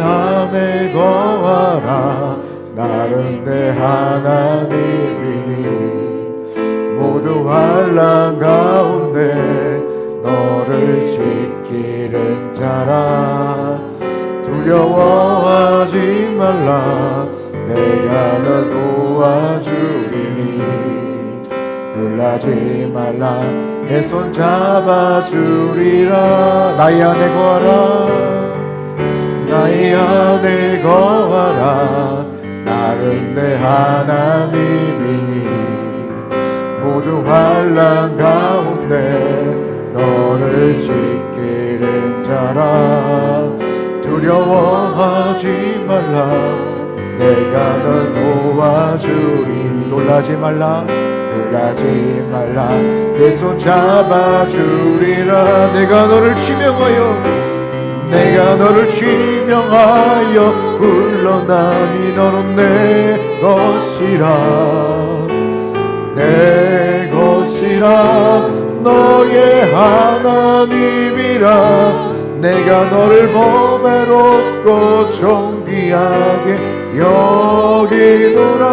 안에 거하라. 나는 내 하나님이니 모두 환난 가운데 너를 지키는 자라. 두려워하지 말라. 내가 널 도와주리니 놀라지 말라. 내 손 잡아주리라. 나의 안에 거하라. 나의 안에 거하라. 나는 내 하나님이니 모두 환난 가운데 너를 지키는 자라. 두려워하지 말라. 내가 널 도와주리니 놀라지 말라. 놀라지 말라. 내 손 잡아주리라. 내가 너를 지명하여 내가 너를 지명하여 불러나니 너는 내 것이라. 내 것이라. 너의 하나님이라. 내가 너를 보배롭고 존귀하게 여기노라.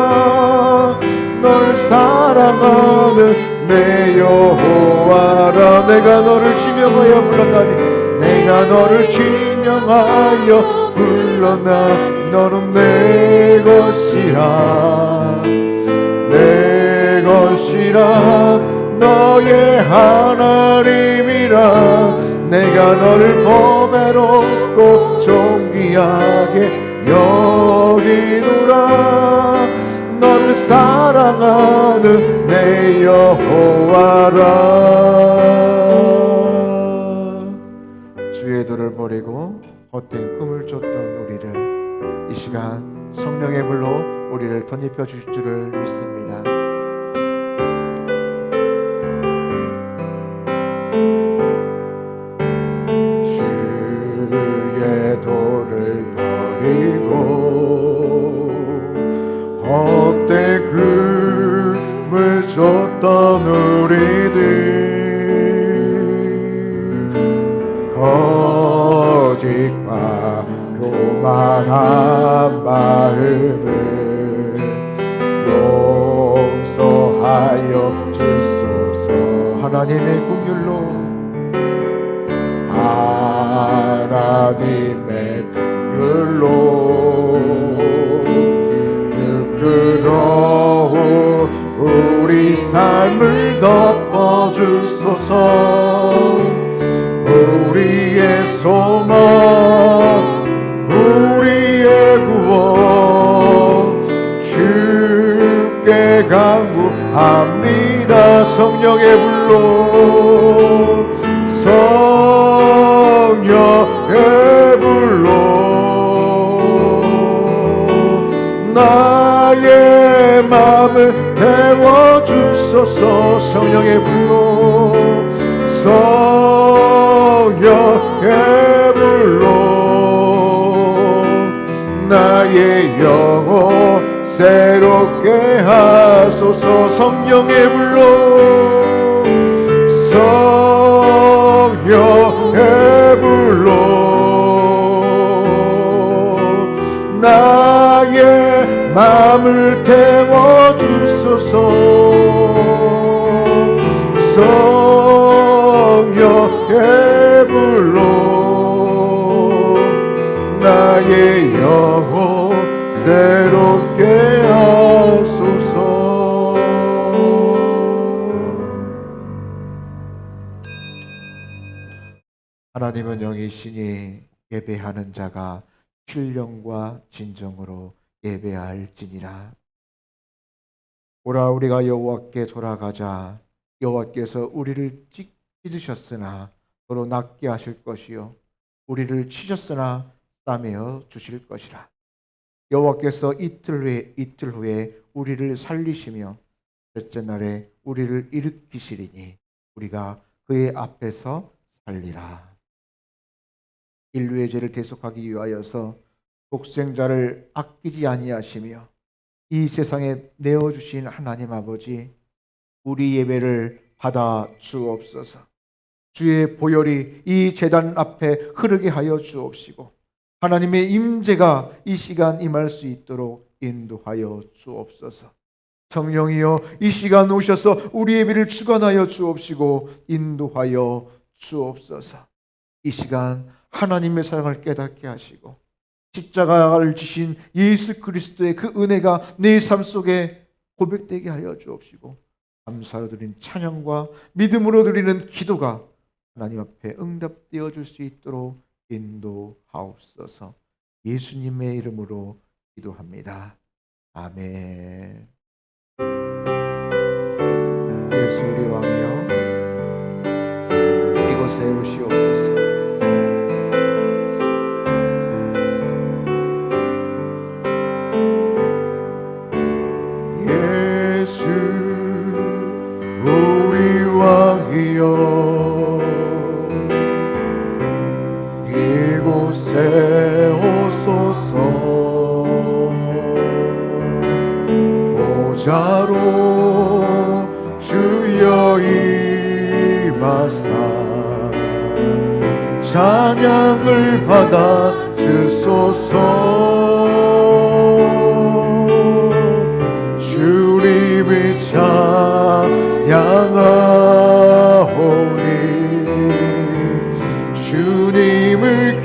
널 사랑하는 내 여호와라. 내가 너를 지명하여 불러나니 내가 너를 지명하여 불러나 너는 내 것이라. 내 것이라. 너의 하나님이라. 내가 너를 보배롭고 존귀하게 여기노라. 너를 사랑하는 내 여호와라. 주의 도를 버리고 헛된 꿈을 쫓던 우리를 이 시간 성령의 불로 우리를 덧입혀 주실 줄을 믿습니다. 주의 도를 버리고 헛된 꿈을 쫓던 우리들 거짓과 교만한 마음을 용서하여 주소서. 하나님의 긍휼로 하나님의 긍휼로 부끄러운 우리 삶을 덮어주소서. 우리의 소망 우리의 구원 주께 간구합니다. 성령의 불로 성령의 불로 나의 마음을 태워주소서. 성령의 불로 성령의 불로 나의 영혼 새롭게 하소서. 성령의 불로 성령의 불로 나의 마음을 태워주소서. 성령의 불로 나의 영혼 새롭게 하소서. 하나님은 영이시니 예배하는 자가 신령과 진정으로 예배할지니라. 오라 우리가 여호와께 돌아가자. 여호와께서 우리를 찢으셨으나 도로 낫게 하실 것이요 우리를 치셨으나 싸매어 주실 것이라. 여호와께서 이틀 후에 우리를 살리시며 셋째 날에 우리를 일으키시리니 우리가 그의 앞에서 살리라. 인류의 죄를 대속하기 위하여서 독생자를 아끼지 아니하시며 이 세상에 내어주신 하나님 아버지, 우리 예배를 받아 주옵소서. 주의 보혈이 이 제단 앞에 흐르게 하여 주옵시고 하나님의 임재가 이 시간 임할 수 있도록 인도하여 주옵소서. 성령이여 이 시간 오셔서 우리의 예배를 주관하여 주옵시고 인도하여 주옵소서. 이 시간 하나님의 사랑을 깨닫게 하시고 십자가를 지신 예수 그리스도의 그 은혜가 내 삶 속에 고백되게 하여 주옵시고 감사로 드린 찬양과 믿음으로 드리는 기도가 하나님 앞에 응답되어 줄 수 있도록 인도하옵소서. 예수님의 이름으로 기도합니다. 아멘. 예수 우리 왕이여 이곳에 오시옵소서. 예수 우리 왕이여 이곳에 오소서. 보좌로 주여 임하사 찬양을 받아 주소서. 주님을 찬양하오니 주님을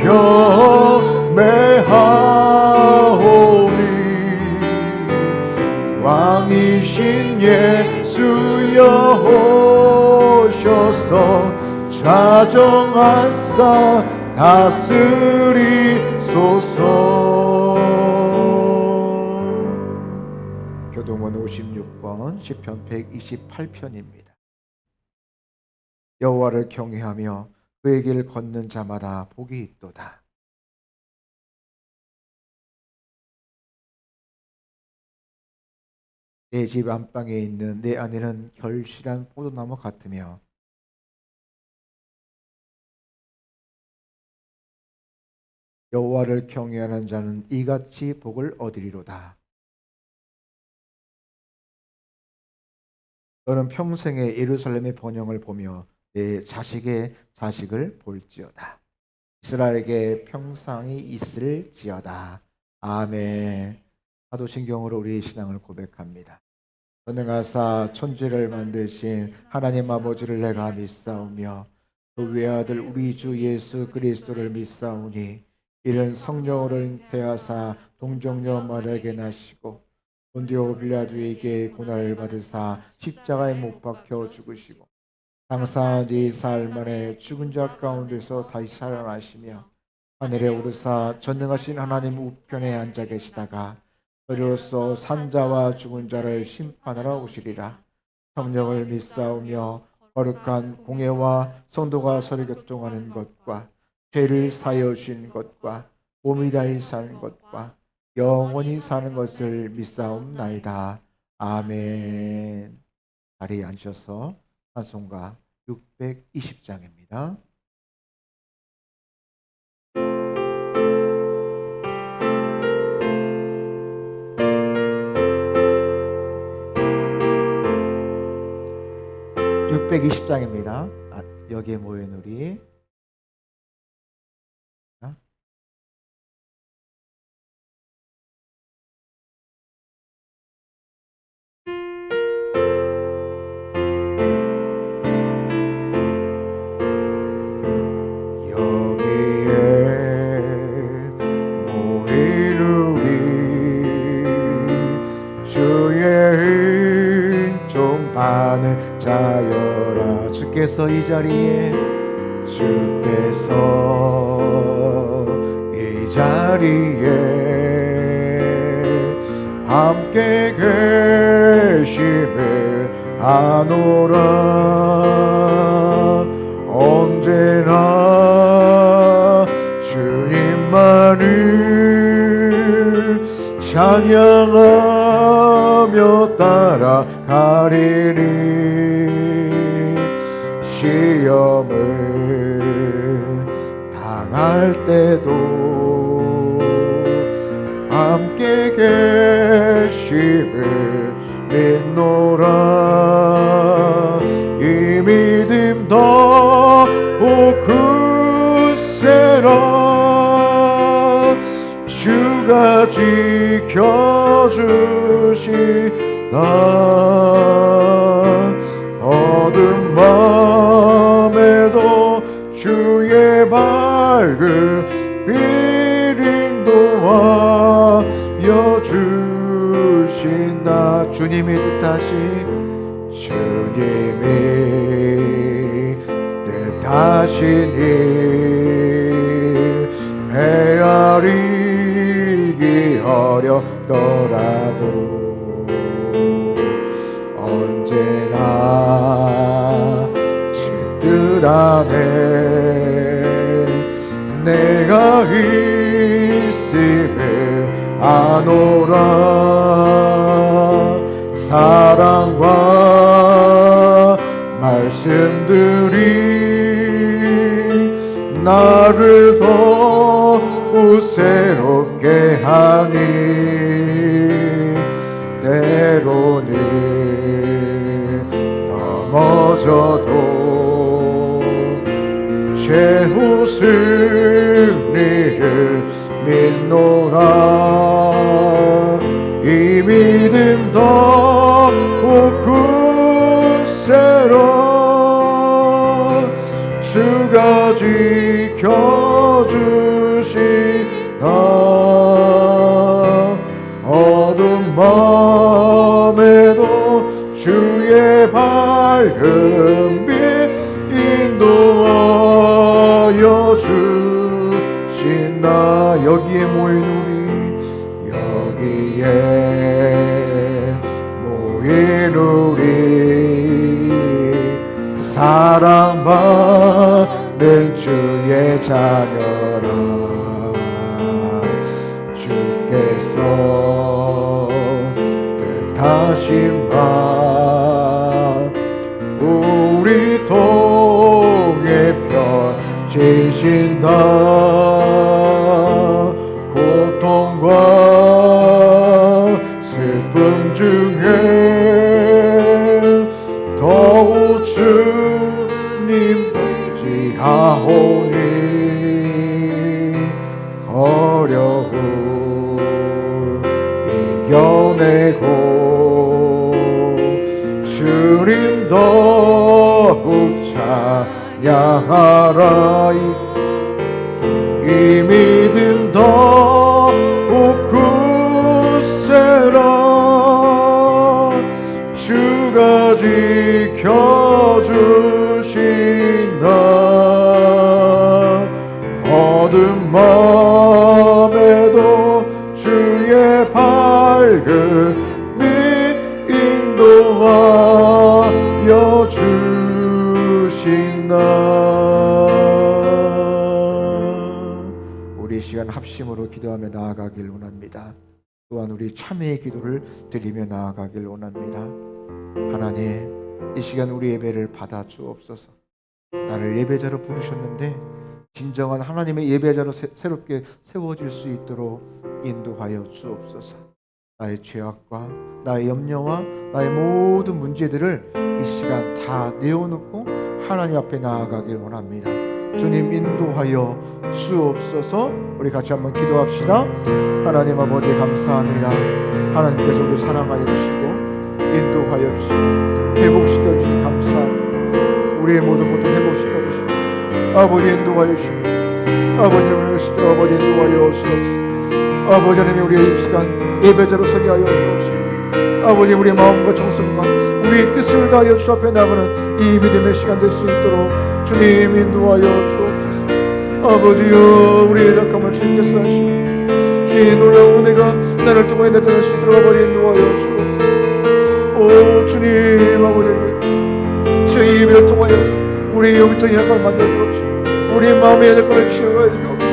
경배하오니 왕이신 예수여 오셔서 좌정하사 다스리소서. 교동원 56번 시편 128편입니다. 여호와를 경외하며 그의 길 걷는 자마다 복이 있도다. 내 집 안방에 있는 내 아내는 결실한 포도나무 같으며 여호와를 경외하는 자는 이같이 복을 얻으리로다. 너는 평생에 예루살렘의 번영을 보며 내 자식의 자식을 볼지어다. 이스라엘에게 평상이 있을지어다. 아멘. 사도신경으로 우리의 신앙을 고백합니다. 전능하사 천지를 만드신 하나님 아버지를 내가 믿사오며 그 외아들 우리 주 예수 그리스도를 믿사오니 이는 성령으로 잉태하사 동정녀 마리아에게 나시고 본디오 빌라도에게 고난을 받으사 십자가에 못 박혀 죽으시고 장사한 지 사흘 만에 죽은 자 가운데서 다시 살아나시며 하늘에 오르사 전능하신 하나님 우편에 앉아 계시다가 저리로서 산자와 죽은 자를 심판하러 오시리라. 성령을 믿사오며 거룩한 공회와 성도가 서로 교통하는 것과 죄를 사하여 주신 것과 몸이 다히 사는 것과 영원히 사는 것을 믿사옵나이다. 아멘. 자리에 앉으셔서 찬송가 620장입니다. (620장입니다) 여기에 모인 우리 자여라. 주께서 이 자리에 함께 계심을 아노라. 언제나 주님만을 찬양하며 따라가리니 시험을 당할 때도 함께 계심을 믿노라. 이 믿음 더욱 굳세라. 주가 지켜주시다. 어두운 밤에도 주의 밝은 빛 인도하여 주신다. 주님이 뜻하신 일 헤아리기 어렵더라도 언제나 주 안에 내가 있음을 아노라. 사랑과 말씀들이 나를 더욱 새롭게 하니 때로는 넘어져도 최후 승리를 믿노라. 이 믿음 더욱 굳세로 주가 지켜주시다. 어두운 밤에도 주의 밝은 빛 인도하여 주신다. 여기에 모인 우리 사랑받는 주의 자녀라. 주께서 뜻하신 바 우리 통해 펴지신다. 고통과 슬픔 중에 더욱 주님 의지하오니 어려움 이겨내고 주님 더욱 찬양하라. 이 믿음 더욱 굳세라. 주가 지켜주신다. 어두운 밤에도 주의 밝은 빛 인도하여 주신다. 우리 시간 합심으로 기도하며 나아가길 원합니다. 또한 우리 참회의 기도를 드리며 나아가길 원합니다. 하나님, 이 시간 우리 예배를 받아 주옵소서. 나를 예배자로 부르셨는데 진정한 하나님의 예배자로 새롭게 세워질 수 있도록 인도하여 주옵소서. 나의 죄악과 나의 염려와 나의 모든 문제들을 이 시간 다 내어놓고 하나님 앞에 나아가길 원합니다. 주님 인도하여 주옵소서. 우리 같이 한번 기도합시다. 하나님 아버지 감사합니다. 하나님께서 우리 사랑하여 주시고 인도하여 주시고 회복시켜 주시니 감사합니다. 우리의 모든 것도 회복시켜 주시고 아버지 인도하여 주시고 아버지를 시켜 아버지 인도하여 주옵소서. 아버지 하나님 우리의 이 시간 예배자로 서게 하여 주옵소서. 아버지 우리의 마음과 정성과 우리의 뜻을 다하여 주 앞에 나가는 이 믿음의 시간 될 수 있도록 주님 인도하여 주옵소서. 아버지여 우리의 약함을 주님께서 하시고 주의 놀라운 은혜가 나를 통해 나타날 수 있도록 아버지 인도하여 주옵소서. 오 주님 아버지 저희 예배를 통하여서 우리의 영적인 약함을 만들어 주옵소서. 우리의 마음의 약함을 치유하여 주옵소서.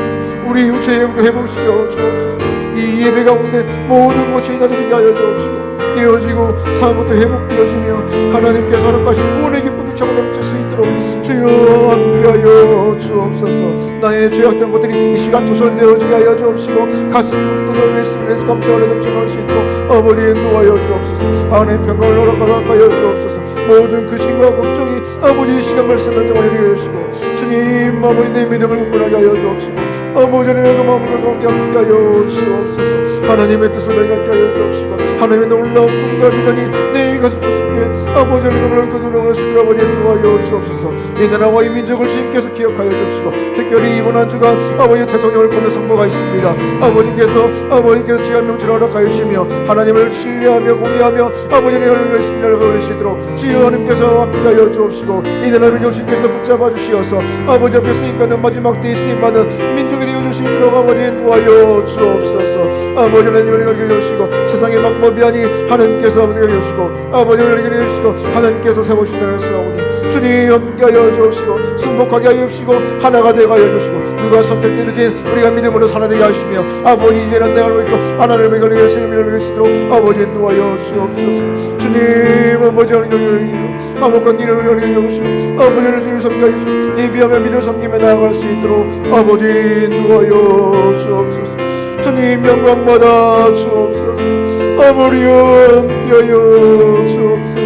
우리 육체의 영도 회복시켜 주옵소서. 이 예배 가운데 모든 것이 나되게 하여 주옵시고 깨어지고 사부터 회복되어지며 하나님께서 허락하신 구원의 기쁨이 차고 넘칠 수 있도록 주여 함께하여 주옵소서. 나의 죄악된 것들이 이 시간 도설되어지게 하여 주옵시고 가슴을 뚫어 말씀에서 감사를 넘쳐나올 수 있도록 아버지 인도하여 주옵소서. 안에 평강을 허락하여 주옵소서. 모든 그 신과 걱정이 아버지 이 시간 말씀을 통하여 이루어지시고 주님 아버지 내 믿음을 굳건하게 하여 주옵시고 아버지 하나님의 그 마음을 가운데 함께 하여 주옵소서. 하나님의 뜻을 갖게 하여 주옵시고 하나님의 놀라운 꿈과 비전이 내 가슴 속에 아버지 하나님의 그 노력을 시키라 아버지 인도하여 주옵소서. 이 나라와 이 민족을 주님께서 기억하여 주옵시고 특별히 이번 한 주간 아버지 대통령을 뽑는 선거가 있습니다. 아버지께서 지한 명치를 허락하여 주시며 하나님을 신뢰하며 공의하며 아버지의 열매를 신뢰하여 주시도록 주여 하나님께서 함께하여 주옵시고 이 나라 민족 주님께서 붙잡아 주시어서 아버지 앞에 쓰임받는 마지막 때에 쓰임받는 민족이 되어 주시도록 아버지 인도하여 주옵소서. 아버지 하나님을 열게 주시고 세상의 방법이 아니 하나님께서 아버지 열게 주시고 아버지를 열게 주시고 하나님께서 세우신다는 사오니 주님 함께하여 주옵시고 승복하게 하여 주시고 하나가 되게 하여 주시고 누가 선택되든지 우리가 믿음으로 하나되게 하시며 아버지 이제는 내가 알고 있고 하나님을 열게 주시도록 아버지 인도하여 주옵소서. 주님 아버지 하나님을 아무것도 일을 열게 주시고 아버지를 주님 섬겨 주시고 예비하며 믿음 섬기며 나아갈 수 있도록 아버지 인도하여 주옵소서. 주님 영광받아 주옵소서. 아버지여 함께하여 주옵소서.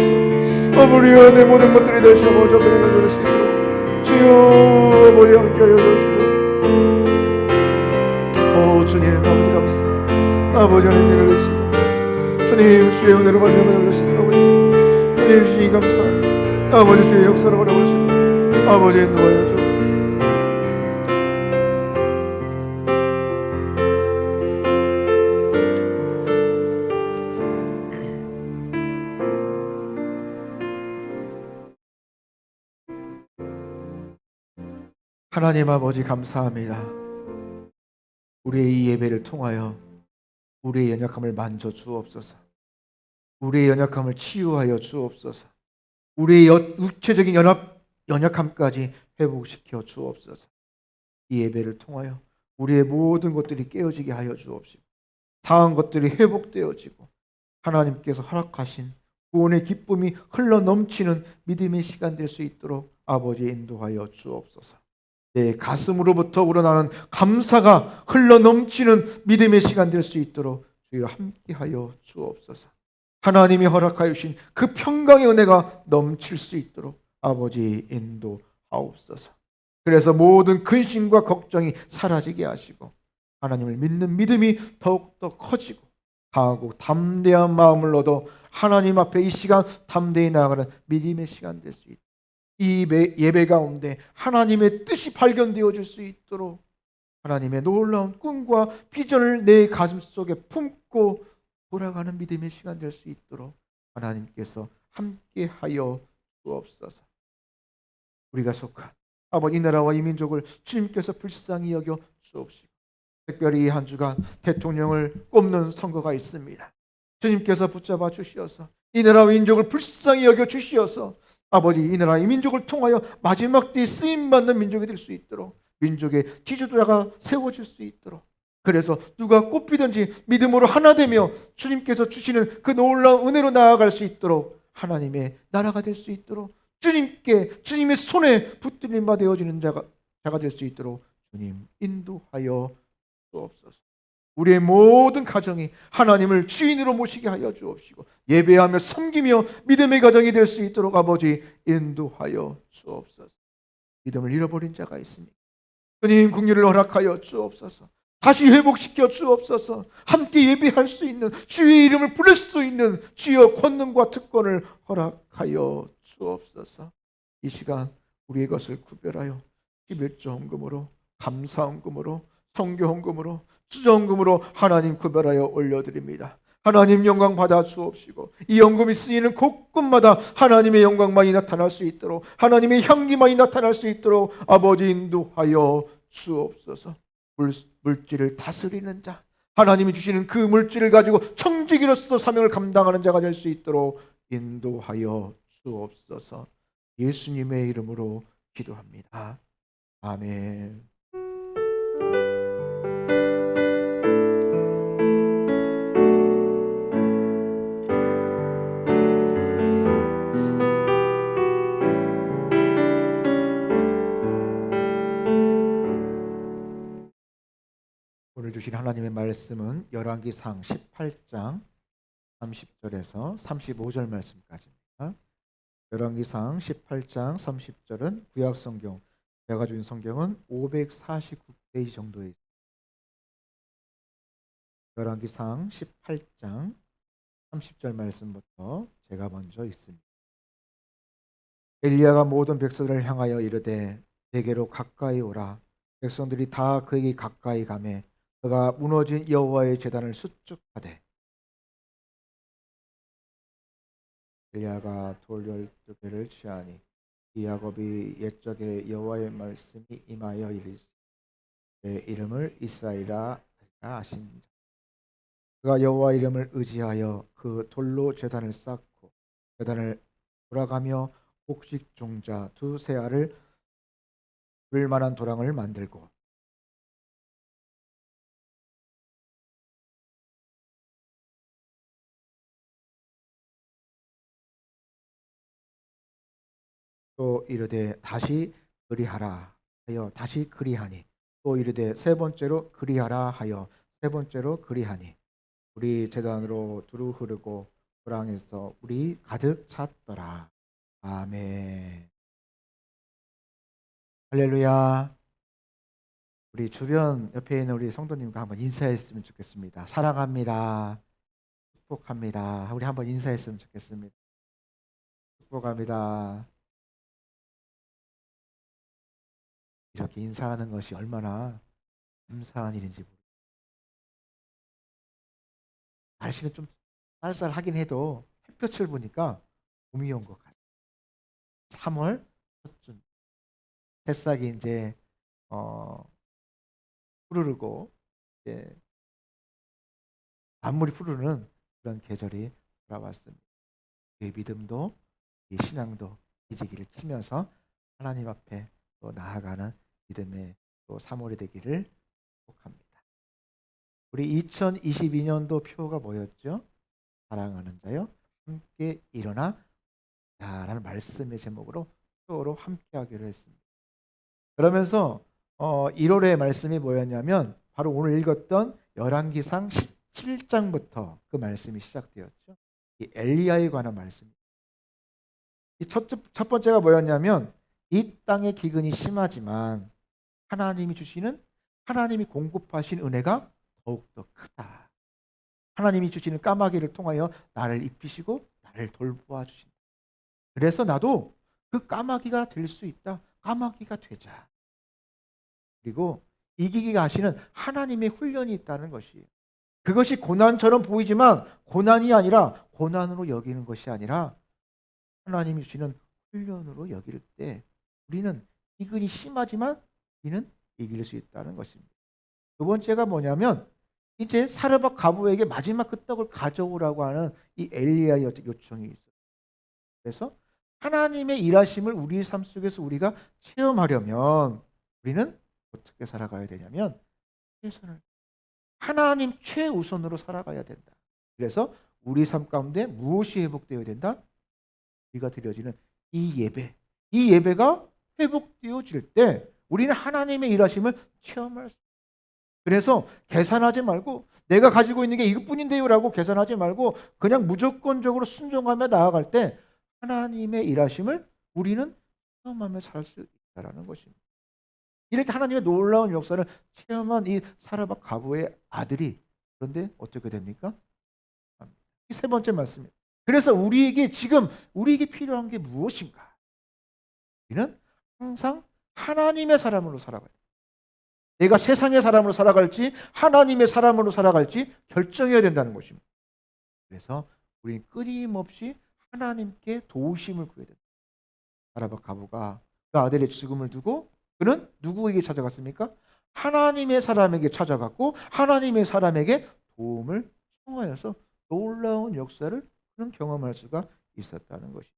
아버지여 내 모든 것들이 다시 아버지 앞에 내려올 수 있도록 주여 아버지 함께하여 주시고 오 주님 아버지 감사합니다. 아버지 하나님 일을 주시고 주님 주의 은혜로 말미암아 열렸습니다. 아버지 주님 주님 감사합니다. 아버지 주의 역사를 허락하시고 아버지 인도하여 주옵소서. 하나님 아버지 감사합니다. 우리의 이 예배를 통하여 우리의 연약함을 만져 주옵소서. 우리의 연약함을 치유하여 주옵소서. 우리의 육체적인 연약함까지 회복시켜 주옵소서. 이 예배를 통하여 우리의 모든 것들이 깨어지게 하여 주옵시고 상한 것들이 회복되어지고 하나님께서 허락하신 구원의 기쁨이 흘러넘치는 믿음의 시간 될 수 있도록 아버지 인도하여 주옵소서. 내 가슴으로부터 우러나는 감사가 흘러넘치는 믿음의 시간 될 수 있도록 주여 함께하여 주옵소서. 하나님이 허락하여 주신 그 평강의 은혜가 넘칠 수 있도록 아버지 인도하옵소서. 그래서 모든 근심과 걱정이 사라지게 하시고 하나님을 믿는 믿음이 더욱더 커지고 강하고 담대한 마음을 얻어 하나님 앞에 이 시간 담대히 나아가는 믿음의 시간 될 수 있도록 이 예배 가운데 하나님의 뜻이 발견되어질 수 있도록 하나님의 놀라운 꿈과 비전을 내 가슴 속에 품고 돌아가는 믿음의 시간 될 수 있도록 하나님께서 함께하여 주옵소서. 우리가 속한 아버지 이 나라와 이 민족을 주님께서 불쌍히 여겨 주옵시고 특별히 이 한 주간 대통령을 꼽는 선거가 있습니다. 주님께서 붙잡아 주시어서 이 나라와 민족을 불쌍히 여겨 주시어서 아버지 이 나라 이 민족을 통하여 마지막 때에 쓰임받는 민족이 될 수 있도록 민족의 지도자가 세워질 수 있도록 그래서 누가 꼽히든지 믿음으로 하나 되며 주님께서 주시는 그 놀라운 은혜로 나아갈 수 있도록 하나님의 나라가 될 수 있도록 주님의 손에 붙들림 바 되어지는 자가 될 수 있도록 주님 인도하여 주옵소서. 우리의 모든 가정이 하나님을 주인으로 모시게 하여 주옵시고 예배하며 섬기며 믿음의 가정이 될 수 있도록 아버지 인도하여 주옵소서. 믿음을 잃어버린 자가 있습니다. 주님 긍휼을 허락하여 주옵소서. 다시 회복시켜 주옵소서. 함께 예배할 수 있는 주의 이름을 부를 수 있는 주여 권능과 특권을 허락하여 주옵소서. 이 시간 우리의 것을 구별하여 11조 헌금으로 감사 헌금으로 성교 헌금으로 수저 헌금으로 하나님 구별하여 올려드립니다. 하나님 영광 받아 주옵시고 이 헌금이 쓰이는 곳곳마다 하나님의 영광만이 나타날 수 있도록 하나님의 향기만이 나타날 수 있도록 아버지 인도하여 주옵소서. 물질을 다스리는 자 하나님이 주시는 그 물질을 가지고 청지기로서 사명을 감당하는 자가 될 수 있도록 인도하여 주옵소서. 예수님의 이름으로 기도합니다. 아멘. 오늘 주신 하나님의 말씀은 열왕기상 18장 30절에서 35절 말씀까지입니다. 열왕기상 18장 30절은 구약성경, 제가 준 성경은 549페이지 정도에 있습니다. 열왕기상 18장 30절 말씀부터 제가 먼저 읽습니다. 엘리야가 모든 백성들을 향하여 이르되 내게로 가까이 오라. 백성들이 다 그에게 가까이 가매 그가 무너진 여호와의 제단을 수축하되 엘리야가 돌 12개를 취하니 이 야곱이 옛적에 여호와의 말씀이 임하여 이르시되 내 이름을 이스라엘이라 하신 그가 여호와 이름을 의지하여 그 돌로 제단을 쌓고 제단을 돌아가며 곡식 종자 두세 알을 물 만한 도랑을 만들고 또 이르되 다시 그리하라 하여 다시 그리하니 또 이르되 세 번째로 그리하라 하여 세 번째로 그리하니 우리 제단으로 두루 흐르고 도랑에서 우리 가득 찼더라. 아멘. 할렐루야. 우리 주변 옆에 있는 우리 성도님과 한번 인사했으면 좋겠습니다. 사랑합니다. 축복합니다. 우리 한번 인사했으면 좋겠습니다. 축복합니다. 이렇게 인사하는 것이 얼마나 감사한 일인지 모르겠어요. 날씨는 좀 쌀쌀하긴 해도 햇볕을 보니까 봄이 온 것 같아요. 3월 초쯤 새싹이 이제 푸르르고 이제 만물이 푸르르는 그런 계절이 돌아왔습니다. 우리의 믿음도 우리 신앙도 기지기를 키면서 하나님 앞에 또 나아가는 믿음의 또 3월이 되기를 축복합니다. 우리 2022년도 표가 뭐였죠? 사랑하는 자요 함께 일어나 라는 말씀의 제목으로 표로 함께 하기로 했습니다. 그러면서 1월의 말씀이 뭐였냐면 바로 오늘 읽었던 열왕기상 17장부터 그 말씀이 시작되었죠. 이 엘리야에 관한 말씀입니다. 이 첫 번째가 뭐였냐면 이 땅의 기근이 심하지만 하나님이 공급하신 은혜가 더욱더 크다. 하나님이 주시는 까마귀를 통하여 나를 입히시고 나를 돌보아 주신다. 그래서 나도 그 까마귀가 될 수 있다. 까마귀가 되자. 그리고 이기기가 하시는 하나님의 훈련이 있다는 것이에요. 그것이 고난처럼 보이지만 고난이 아니라 고난으로 여기는 것이 아니라 하나님이 주시는 훈련으로 여길 때 우리는 기근이 심하지만 우리는 이길 수 있다는 것입니다. 두 번째가 뭐냐면 이제 사르밧 과부에게 마지막 그 떡을 가져오라고 하는 이 엘리야의 요청이 있어요. 그래서 하나님의 일하심을 우리의 삶 속에서 우리가 체험하려면 우리는 어떻게 살아가야 되냐면 최선을 하나님 최우선으로 살아가야 된다. 그래서 우리 삶 가운데 무엇이 회복되어야 된다? 우리가 드려지는 이 예배가 회복되어질 때 우리는 하나님의 일하심을 체험할 수. 그래서 계산하지 말고 내가 가지고 있는 게 이것뿐인데요라고 계산하지 말고 그냥 무조건적으로 순종하며 나아갈 때 하나님의 일하심을 우리는 체험하며 살 수 있다라는 것입니다. 이렇게 하나님의 놀라운 역사를 체험한 이 사르밧 과부의 아들이 그런데 어떻게 됩니까? 이 세 번째 말씀입니다. 그래서 우리에게 필요한 게 무엇인가? 우리는 항상 하나님의 사람으로 살아가야 돼요. 내가 세상의 사람으로 살아갈지 하나님의 사람으로 살아갈지 결정해야 된다는 것입니다. 그래서 우리는 끊임없이 하나님께 도우심을 구해야 된다. 사르밧 과부가 그 아들의 죽음을 두고 그는 누구에게 찾아갔습니까? 하나님의 사람에게 찾아갔고 하나님의 사람에게 도움을 청하여서 놀라운 역사를 그는 경험할 수가 있었다는 것입니다.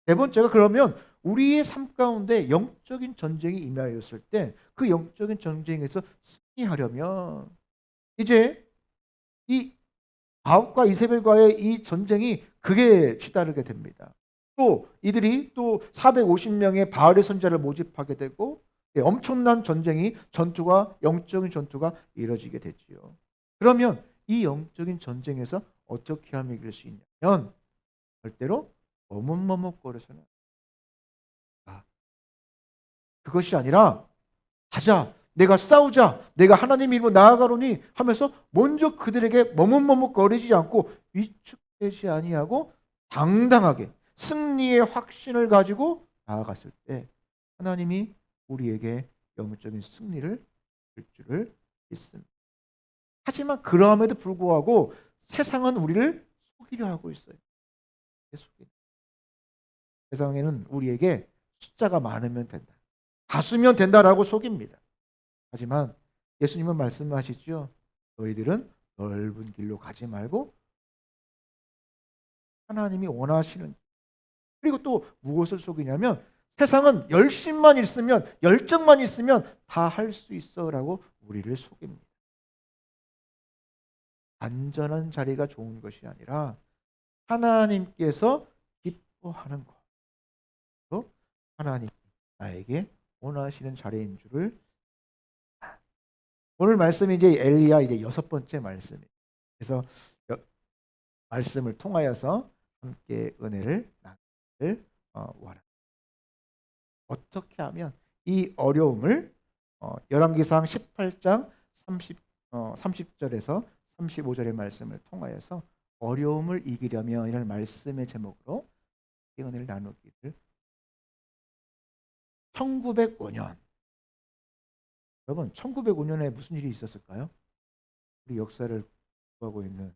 네 번째가 그러면 우리의 삶 가운데 영적인 전쟁이 임하였을 때 그 영적인 전쟁에서 승리하려면 이제 이 아합과 이세벨과의 이 전쟁이 극에 치달게 됩니다. 또 이들이 또 450명의 바알의 선자를 모집하게 되고 엄청난 영적인 전투가 이루어지게 됐지요. 그러면 이 영적인 전쟁에서 어떻게 하면 이길 수 있냐면 절대로 머뭇머뭇거려서는 그것이 아니라 가자. 내가 싸우자, 내가 하나님 이름으로 나아가노니 하면서 먼저 그들에게 머뭇머뭇거리지 않고 위축되지 아니하고 당당하게 승리의 확신을 가지고 나아갔을 때 하나님이 우리에게 영적인 승리를 줄 줄을 믿습니다. 하지만 그러함에도 불구하고 세상은 우리를 속이려 하고 있어요. 세상에는 우리에게 숫자가 많으면 된다, 다수면 된다라고 속입니다. 하지만 예수님은 말씀하시죠. 너희들은 넓은 길로 가지 말고 하나님이 원하시는, 그리고 또 무엇을 속이냐면 세상은 열심만 있으면, 열정만 있으면 다 할 수 있어라고 우리를 속입니다. 안전한 자리가 좋은 것이 아니라 하나님께서 기뻐하는 것, 또 하나님 나에게 원하시는 자리인 줄을. 오늘 말씀이 이제 엘리야 이제 6번째 말씀이에요. 그래서 말씀을 통하여서 함께 은혜를 나누기를 원합니다. 어떻게 하면 이 어려움을 열왕기상 18장 30절에서 35절의 말씀을 통하여서 어려움을 이기려면, 이런 말씀의 제목으로 은혜를 나누기를. 1905년, 여러분 1905년에 무슨 일이 있었을까요? 우리 역사를 공부하고 있는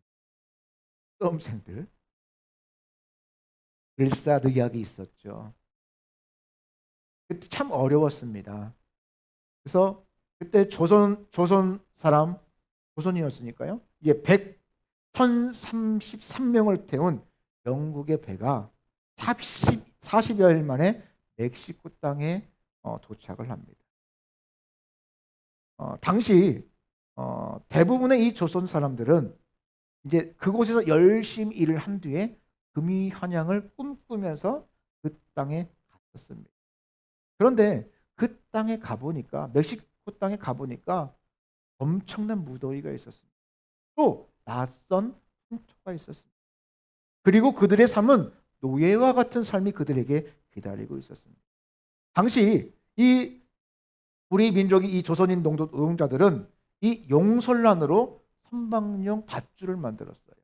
수험생들 을사늑약이 있었죠. 그때 참 어려웠습니다. 그래서 그때 조선 사람, 조선이었으니까요. 이게 1033명을 태운 영국의 배가 40여일 만에 멕시코 땅에 도착을 합니다. 당시 대부분의 이 조선 사람들은 이제 그곳에서 열심히 일을 한 뒤에 금이 환양을 꿈꾸면서 그 땅에 갔었습니다. 그런데 그 땅에 가보니까, 멕시코 땅에 가보니까 엄청난 무더위가 있었습니다. 또 낯선 풍토가 있었습니다. 그리고 그들의 삶은 노예와 같은 삶이 그들에게 기다리고 있었습니다. 당시 이 우리 민족이, 이 조선인 노동자들은 이 용설란으로 선박용 밧줄을 만들었어요.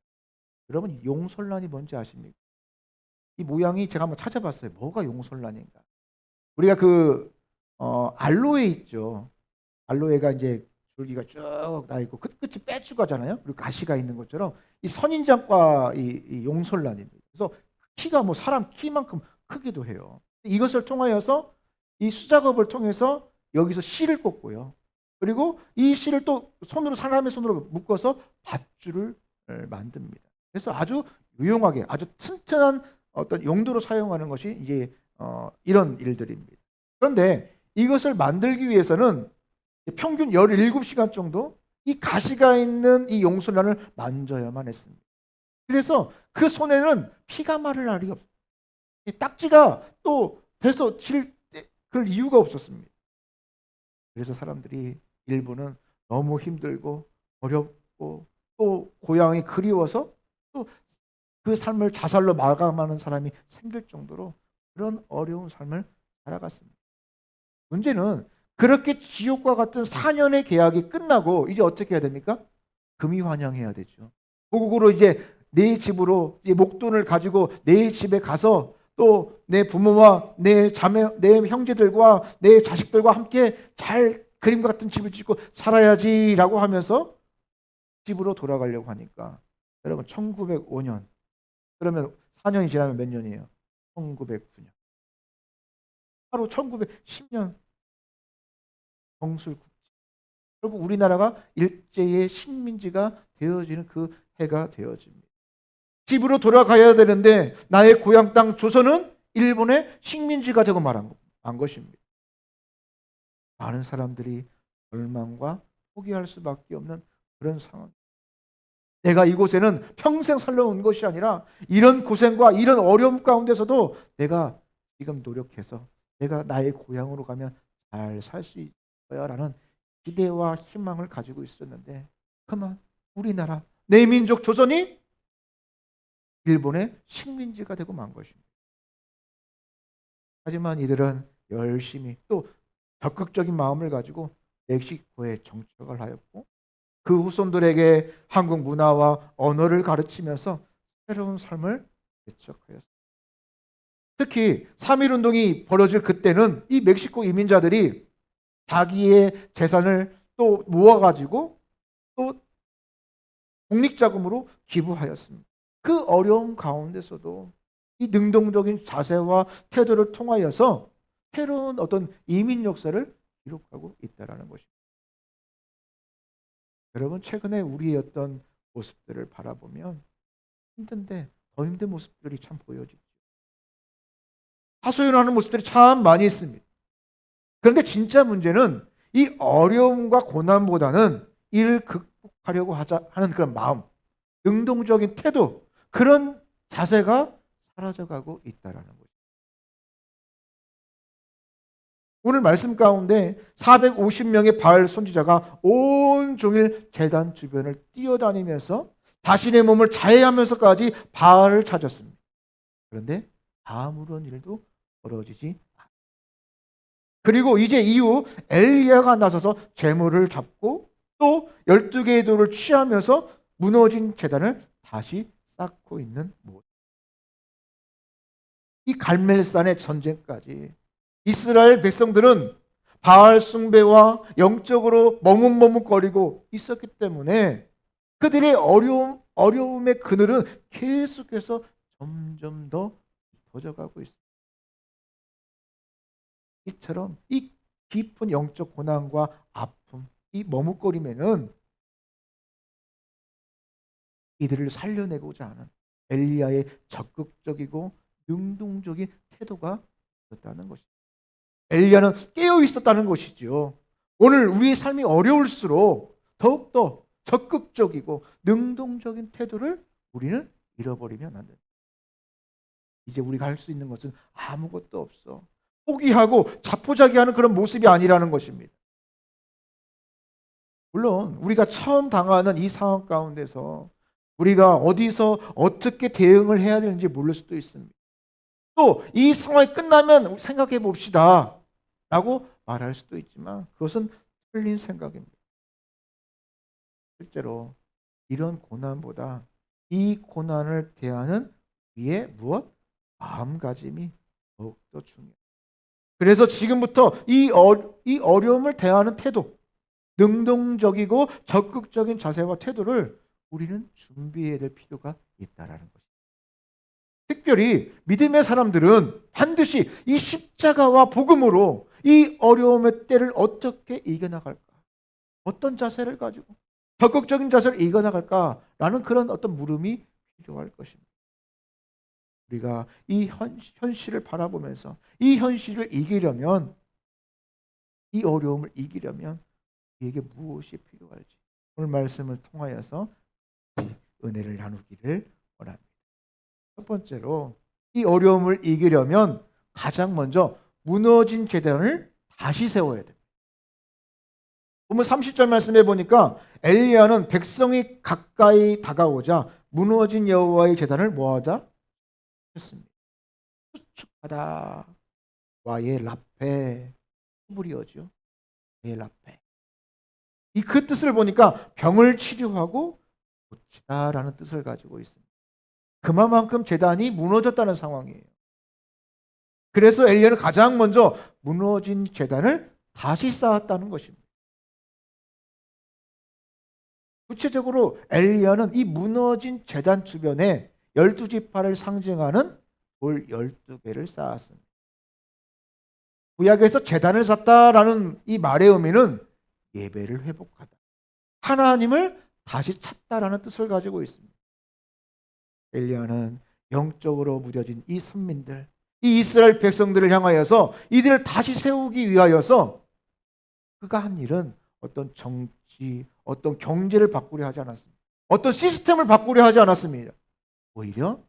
여러분 용설란이 뭔지 아십니까? 이 모양이 제가 한번 찾아봤어요. 뭐가 용설란인가? 우리가 알로에 있죠. 알로에가 이제 줄기가 쭉 나 있고 끝이 빼죽하잖아요. 그리고 가시가 있는 것처럼 이 선인장과 이 용설란입니다. 그래서 키가 뭐 사람 키만큼 크기도 해요. 이것을 통하여서 이 수작업을 통해서 여기서 실을 꽂고요. 그리고 이 실을 또 사람의 손으로 묶어서 밧줄을 만듭니다. 그래서 아주 유용하게, 아주 튼튼한 어떤 용도로 사용하는 것이 이제 이런 일들입니다. 그런데 이것을 만들기 위해서는 평균 17시간 정도 이 가시가 있는 이 용설란을 만져야만 했습니다. 그래서 그 손에는 피가 마를 날이 없어요. 딱지가 또 돼서 그럴 이유가 없었습니다. 그래서 사람들이 일부는 너무 힘들고 어렵고 또 고향이 그리워서 또 그 삶을 자살로 마감하는 사람이 생길 정도로 그런 어려운 삶을 살아갔습니다. 문제는 그렇게 지옥과 같은 4년의 계약이 끝나고 이제 어떻게 해야 됩니까? 금이 환영해야 되죠. 고국으로 이제 내 집으로 이제 목돈을 가지고 내 집에 가서 또 내 부모와 내 자매, 내 형제들과 내 자식들과 함께 잘 그림과 같은 집을 짓고 살아야지라고 하면서 집으로 돌아가려고 하니까, 여러분 1905년, 그러면 4년이 지나면 몇 년이에요? 1909년. 바로 1910년 정술국제. 결국 우리나라가 일제의 식민지가 되어지는 그 해가 되어집니다. 집으로 돌아가야 되는데 나의 고향 땅 조선은 일본의 식민지가 되고 말한 것입니다. 많은 사람들이 절망과 포기할 수밖에 없는 그런 상황. 내가 이곳에는 평생 살아온 것이 아니라 이런 고생과 이런 어려움 가운데서도 내가 지금 노력해서 내가 나의 고향으로 가면 잘 살 수 있어야라는 기대와 희망을 가지고 있었는데, 그만 우리나라 내 민족 조선이 일본의 식민지가 되고 만 것입니다. 하지만 이들은 열심히 또 적극적인 마음을 가지고 멕시코에 정착을 하였고 그 후손들에게 한국 문화와 언어를 가르치면서 새로운 삶을 개척하였습니다. 특히 3.1 운동이 벌어질 그때는 이 멕시코 이민자들이 자기의 재산을 또 모아가지고 또 공익자금으로 기부하였습니다. 그 어려움 가운데서도 이 능동적인 자세와 태도를 통하여서 새로운 어떤 이민 역사를 기록하고 있다는 것입니다. 여러분, 최근에 우리의 어떤 모습들을 바라보면 힘든데 더 힘든 모습들이 참 보여지죠. 하소연하는 모습들이 참 많이 있습니다. 그런데 진짜 문제는 이 어려움과 고난보다는 이를 극복하려고 하는 그런 마음, 능동적인 태도, 그런 자세가 사라져가고 있다는 거죠. 오늘 말씀 가운데 450명의 바알 선지자가 온종일 제단 주변을 뛰어다니면서 자신의 몸을 자해하면서까지 바알을 찾았습니다. 그런데 아무런 일도 벌어지지 않았습니다. 그리고 이제 이후 엘리야가 나서서 제물을 잡고 또 12개의 돌을 취하면서 무너진 제단을 다시 쌓고 있는 모습. 이 갈멜산의 전쟁까지 이스라엘 백성들은 바알 숭배와 영적으로 머뭇머뭇거리고 있었기 때문에 그들의 어려움의 그늘은 계속해서 점점 더 깊어져가고 있습니다. 이처럼 이 깊은 영적 고난과 아픔, 이 머뭇거림에는 이들을 살려내고자 하는 엘리야의 적극적이고 능동적인 태도가 있었다는 것입니다. 엘리야는 깨어 있었다는 것이죠. 오늘 우리의 삶이 어려울수록 더욱더 적극적이고 능동적인 태도를 우리는 잃어버리면 안 된다. 이제 우리가 할 수 있는 것은 아무것도 없어. 포기하고 자포자기하는 그런 모습이 아니라는 것입니다. 물론 우리가 처음 당하는 이 상황 가운데서 우리가 어디서 어떻게 대응을 해야 되는지 모를 수도 있습니다. 또 이 상황이 끝나면 생각해 봅시다 라고 말할 수도 있지만 그것은 틀린 생각입니다. 실제로 이런 고난보다 이 고난을 대하는 우리의 무엇? 마음가짐이 더욱더 중요해요. 그래서 지금부터 이 어려움을 대하는 태도, 능동적이고 적극적인 자세와 태도를 우리는 준비해야 될 필요가 있다라는 것입니다. 특별히 믿음의 사람들은 반드시 이 십자가와 복음으로 이 어려움의 때를 어떻게 이겨나갈까? 어떤 자세를 가지고 적극적인 자세를 이겨나갈까라는 그런 어떤 물음이 필요할 것입니다. 우리가 이 현실을 바라보면서 이 현실을 이기려면, 이 어려움을 이기려면 우리에게 무엇이 필요할지 오늘 말씀을 통하여서 은혜를 나누기를 원합니다. 첫 번째로 이 어려움을 이기려면 가장 먼저 무너진 제단을 다시 세워야 됩니다. 보면 30절 말씀해 보니까 엘리야는 백성이 가까이 다가오자 무너진 여호와의 제단을 뭐하다? 했습니다. 수축하다. 와예 라페 히브리어죠. 예 라페. 이 그 뜻을 보니까 병을 치료하고 고치다라는 뜻을 가지고 있습니다. 그만큼 제단이 무너졌다는 상황이에요. 그래서 엘리야는 가장 먼저 무너진 제단을 다시 쌓았다는 것입니다. 구체적으로 엘리야는 이 무너진 제단 주변에 12지파를 상징하는 돌 12개를 쌓았습니다. 구약에서 제단을 쌓다라는 이 말의 의미는 예배를 회복하다, 하나님을 다시 찾다라는 뜻을 가지고 있습니다. 엘리야는 영적으로 무뎌진 이 선민들, 이 이스라엘 백성들을 향하여서 이들을 다시 세우기 위하여서 그가 한 일은 어떤 정치, 어떤 경제를 바꾸려 하지 않았습니다. 어떤 시스템을 바꾸려 하지 않았습니다. 오히려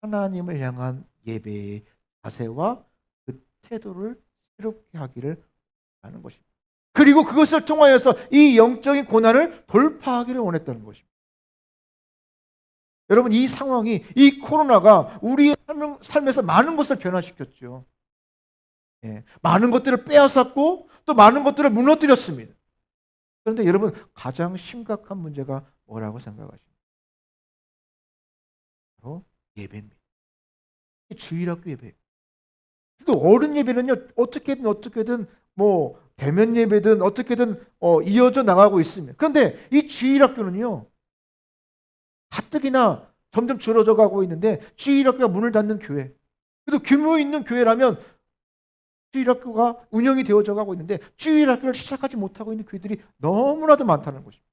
하나님을 향한 예배의 자세와 그 태도를 새롭게 하기를 하는 것입니다. 그리고 그것을 통하여서 이 영적인 고난을 돌파하기를 원했다는 것입니다. 여러분, 이 상황이, 이 코로나가 우리의 삶에서 많은 것을 변화시켰죠. 많은 것들을 빼앗았고 또 많은 것들을 무너뜨렸습니다. 그런데 여러분, 가장 심각한 문제가 뭐라고 생각하십니까? 바로 예배입니다. 주일학교 예배. 또 어른 예배는요, 어떻게든 뭐 대면 예배든 어떻게든 이어져 나가고 있습니다. 그런데 이 주일학교는요, 가뜩이나 점점 줄어져 가고 있는데, 주일학교가 문을 닫는 교회, 그래도 규모 있는 교회라면 주일학교가 운영이 되어져 가고 있는데 주일학교를 시작하지 못하고 있는 교회들이 너무나도 많다는 것입니다.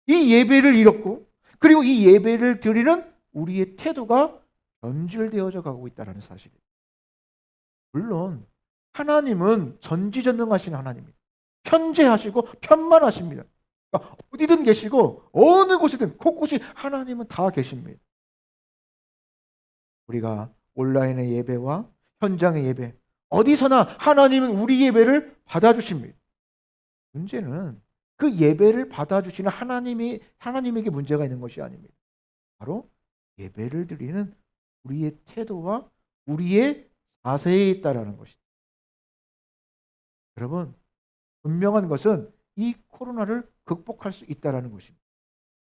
이 예배를 잃었고, 그리고 이 예배를 드리는 우리의 태도가 변질되어져 가고 있다는 사실이에요. 물론 하나님은 전지전능하신 하나님입니다. 편재하시고 편만하십니다. 그러니까 어디든 계시고 어느 곳이든 곳곳이 하나님은 다 계십니다. 우리가 온라인의 예배와 현장의 예배, 어디서나 하나님은 우리 예배를 받아주십니다. 문제는 그 예배를 받아주시는 하나님에게 문제가 있는 것이 아닙니다. 바로 예배를 드리는 우리의 태도와 우리의 자세에 있다라는 것입니다. 여러분, 분명한 것은 이 코로나를 극복할 수 있다라는 것입니다.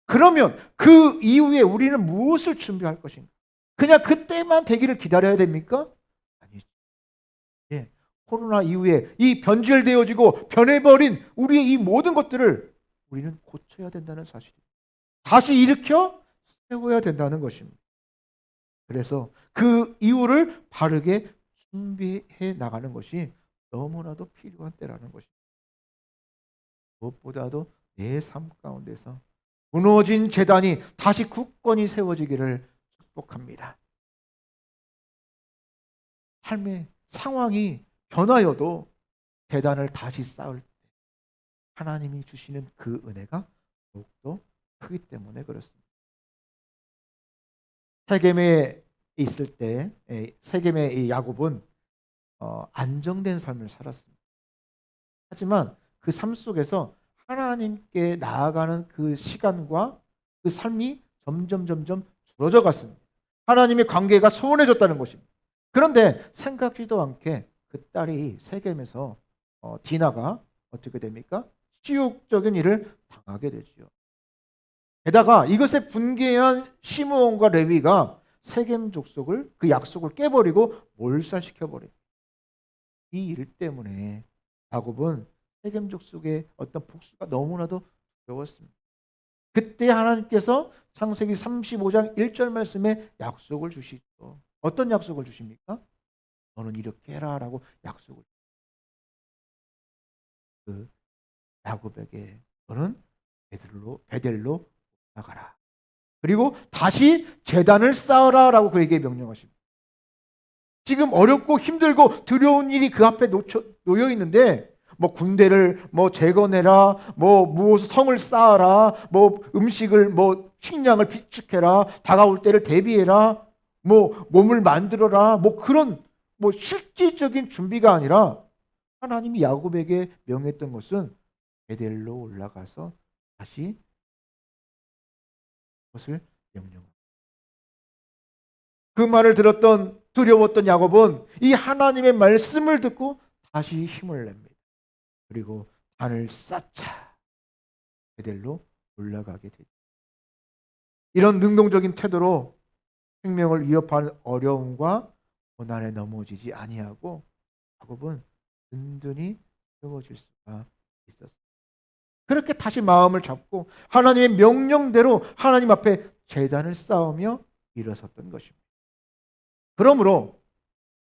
그러면 그 이후에 우리는 무엇을 준비할 것인가? 그냥 그때만 되기를 기다려야 됩니까? 아니죠. 예, 코로나 이후에 이 변질되어지고 변해버린 우리의 이 모든 것들을 우리는 고쳐야 된다는 사실입니다. 다시 일으켜 세워야 된다는 것입니다. 그래서 그 이유를 바르게 준비해 나가는 것이 너무나도 필요한 때라는 것입니다. 무엇보다도 내 삶 가운데서 무너진 제단이 다시 굳건히 세워지기를 축복합니다. 삶의 상황이 변하여도 제단을 다시 쌓을 때 하나님이 주시는 그 은혜가 더욱더 크기 때문에 그렇습니다. 세겜에 있을 때 세겜의 이 야곱은 안정된 삶을 살았습니다. 하지만 그 삶 속에서 하나님께 나아가는 그 시간과 그 삶이 점점 줄어져 갔습니다. 하나님의 관계가 소원해졌다는 것입니다. 그런데 생각지도 않게 그 딸이 세겜에서 디나가 어떻게 됩니까? 치욕적인 일을 당하게 되죠. 게다가 이것에 분개한 시므온과 레위가 세겜 족속을 그 약속을 깨버리고 몰살시켜 버립니다. 이 일 때문에 야곱은 세겜 족속의 어떤 복수가 너무나도 두려웠습니다. 그때 하나님께서 창세기 35장 1절 말씀에 약속을 주시죠. 어떤 약속을 주십니까? 너는 이렇게 해라라고 약속을. 그 야곱에게 너는 베델로 나가라. 그리고 다시 제단을 쌓으라라고 그에게 명령하십니다. 지금 어렵고 힘들고 두려운 일이 그 앞에 놓여 있는데 뭐 군대를 뭐 재건해라, 뭐 무엇 성을 쌓아라, 뭐 음식을 뭐 식량을 비축해라, 다가올 때를 대비해라, 뭐 몸을 만들어라, 뭐 그런 뭐 실질적인 준비가 아니라 하나님이 야곱에게 명했던 것은 베델로 올라가서 다시 것을 명령합니다. 그 말을 들었던 두려웠던 야곱은 이 하나님의 말씀을 듣고 다시 힘을 냅니다. 그리고 단을 쌓자 베델로 올라가게 되죠. 이런 능동적인 태도로 생명을 위협하는 어려움과 고난에 넘어지지 아니하고 야곱은 든든히 세워질 수가 있었습니다. 그렇게 다시 마음을 잡고 하나님의 명령대로 하나님 앞에 제단을 쌓으며 일어섰던 것입니다. 그러므로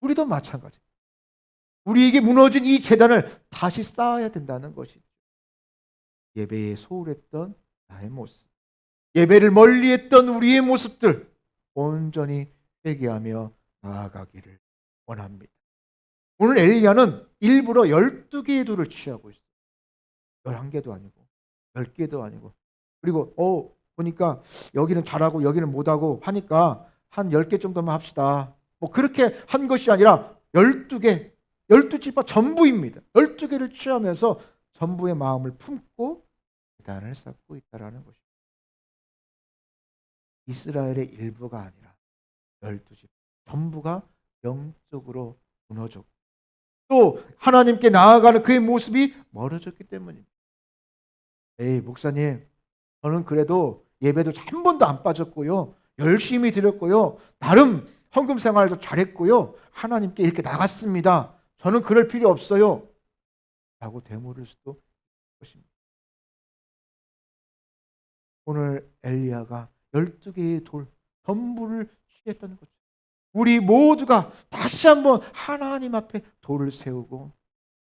우리도 마찬가지. 우리에게 무너진 이 제단을 다시 쌓아야 된다는 것이죠. 예배에 소홀했던 나의 모습, 예배를 멀리했던 우리의 모습들 온전히 회개하며 나아가기를 원합니다. 오늘 엘리야는 일부러 12개의 돌을 취하고 있어요. 11개도 아니고 10개도 아니고. 그리고 보니까 여기는 잘하고 여기는 못하고 하니까 한 10개 정도만 합시다. 뭐 그렇게 한 것이 아니라 12개, 12지파 전부입니다. 12개를 취하면서 전부의 마음을 품고 제단을 쌓고 있다는 것입니다. 이스라엘의 일부가 아니라 12지파 전부가 영적으로 무너졌고 또 하나님께 나아가는 그의 모습이 멀어졌기 때문입니다. 에이, 목사님, 저는 그래도 예배도 한 번도 안 빠졌고요. 열심히 드렸고요. 나름 헌금 생활도 잘했고요. 하나님께 이렇게 나갔습니다. 저는 그럴 필요 없어요. 라고 되물을 수도 있을 것입니다. 오늘 엘리야가 12개의 돌 전부를 취했다는 거죠. 우리 모두가 다시 한번 하나님 앞에 돌을 세우고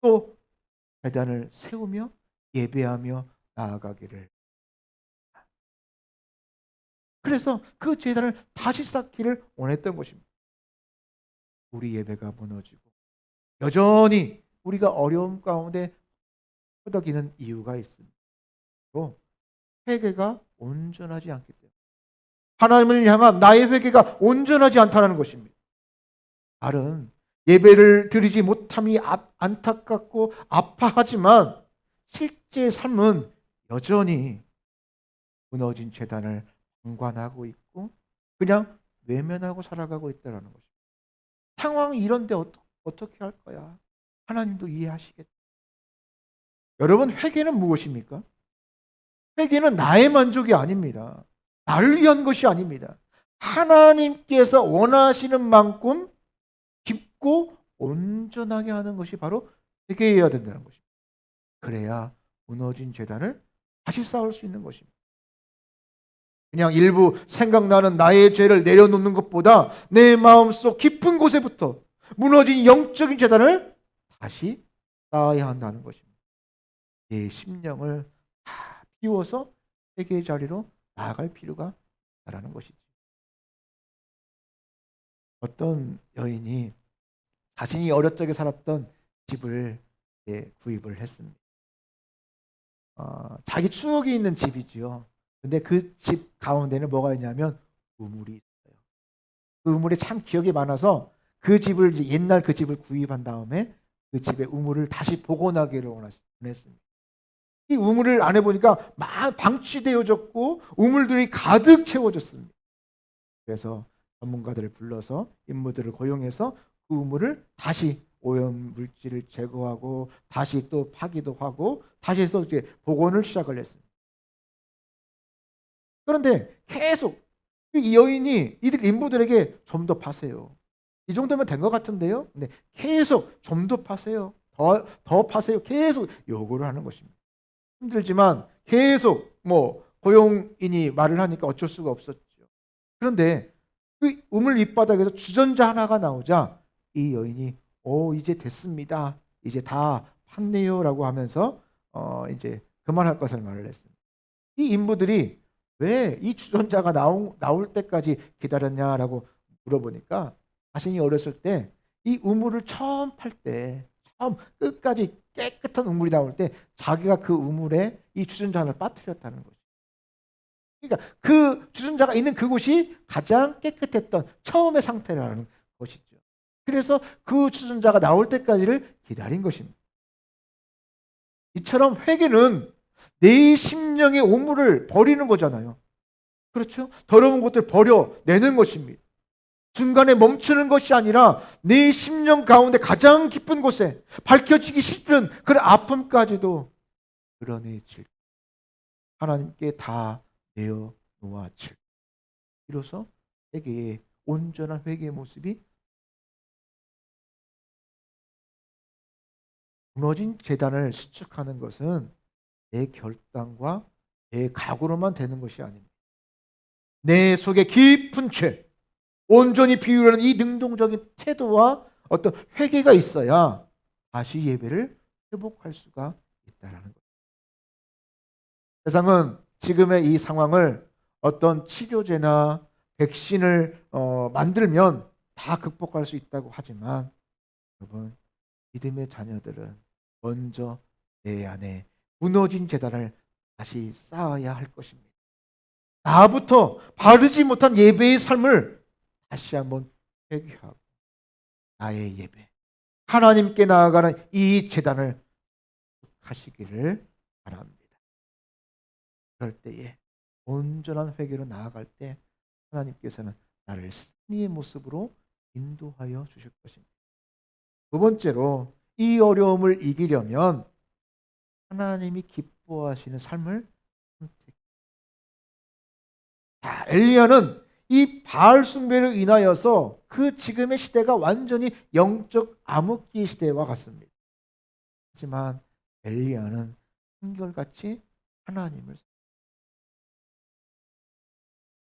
또 제단을 세우며 예배하며 나아가기를. 그래서 그 제단을 다시 쌓기를 원했던 것입니다. 우리 예배가 무너지고 여전히 우리가 어려움 가운데 허덕이는 이유가 있습니다. 또 회개가 온전하지 않기 때문에, 하나님을 향한 나의 회개가 온전하지 않다는 것입니다. 말은 예배를 드리지 못함이 안타깝고 아파하지만 실제 삶은 여전히 무너진 제단을 방관하고 있고 그냥 외면하고 살아가고 있다는 것입니다. 상황이 이런데 어떻게 할 거야? 하나님도 이해하시겠죠. 여러분, 회개는 무엇입니까? 회개는 나의 만족이 아닙니다. 나를 위한 것이 아닙니다. 하나님께서 원하시는 만큼 깊고 온전하게 하는 것이 바로 회개해야 된다는 것입니다. 그래야 무너진 제단을 다시 쌓을 수 있는 것입니다. 그냥 일부 생각나는 나의 죄를 내려놓는 것보다 내 마음속 깊은 곳에부터 무너진 영적인 제단을 다시 쌓아야 한다는 것입니다. 내 심령을 다 비워서 회개의 자리로 나아갈 필요가 있다는 것이죠. 어떤 여인이 자신이 어릴 적에 살았던 집을 구입을 했습니다. 자기 추억이 있는 집이지요. 근데 그 집 가운데는 뭐가 있냐면 우물이 있어요. 그 우물에 참 기억이 많아서 그 집을 옛날 그 집을 구입한 다음에 그 집의 우물을 다시 복원하기를 원했습니다. 이 우물을 안에 보니까 막 방치되어졌고 우물들이 가득 채워졌습니다. 그래서 전문가들을 불러서 인무들을 고용해서 그 우물을 다시 오염 물질을 제거하고 다시 또 파기도 하고 다시 해서 이제 복원을 시작을 했습니다. 그런데 계속 이 여인이 이들 인부들에게 좀 더 파세요. 이 정도면 된 것 같은데요. 근데 계속 좀 더 파세요. 더 파세요. 계속 요구를 하는 것입니다. 힘들지만 계속 고용인이 말을 하니까 어쩔 수가 없었죠. 그런데 그 우물 밑바닥에서 주전자 하나가 나오자 이 여인이 이제 됐습니다. 이제 다 팠네요라고 하면서 이제 그만할 것을 말을 했습니다. 이 인부들이 왜 이 주전자가 나올 때까지 기다렸냐라고 물어보니까 자신이 어렸을 때 이 우물을 처음 팔 때 처음 끝까지 깨끗한 우물이 나올 때 자기가 그 우물에 이 주전자를 빠뜨렸다는 거죠. 그러니까 그 주전자가 있는 그곳이 가장 깨끗했던 처음의 상태라는 것이죠. 그래서 그 주전자가 나올 때까지를 기다린 것입니다. 이처럼 회개는 내 심령의 오물을 버리는 거잖아요. 그렇죠? 더러운 것들 버려내는 것입니다. 중간에 멈추는 것이 아니라 내 심령 가운데 가장 깊은 곳에 밝혀지기 싫은 그런 아픔까지도 드러내질 하나님께 다 내어 놓아질 이로써 회개의 온전한 회개의 모습이 무너진 제단을 수축하는 것은 내 결단과 내 각오로만 되는 것이 아닙니다. 내 속에 깊은 죄, 온전히 비우려는 이 능동적인 태도와 어떤 회개가 있어야 다시 예배를 회복할 수가 있다는 거예요. 세상은 지금의 이 상황을 어떤 치료제나 백신을 만들면 다 극복할 수 있다고 하지만 여러분, 믿음의 자녀들은 먼저 내 안에 무너진 제단을 다시 쌓아야 할 것입니다. 나부터 바르지 못한 예배의 삶을 다시 한번 회개하고 나의 예배, 하나님께 나아가는 이 제단을 하시기를 바랍니다. 그럴 때에 온전한 회개로 나아갈 때 하나님께서는 나를 승리의 모습으로 인도하여 주실 것입니다. 두 번째로 이 어려움을 이기려면 하나님이 기뻐하시는 삶을 선택. 자, 엘리야는 이 바알 숭배로 인하여서 그 지금의 시대가 완전히 영적 암흑기의 시대와 같습니다. 하지만 엘리야는 한결같이 하나님을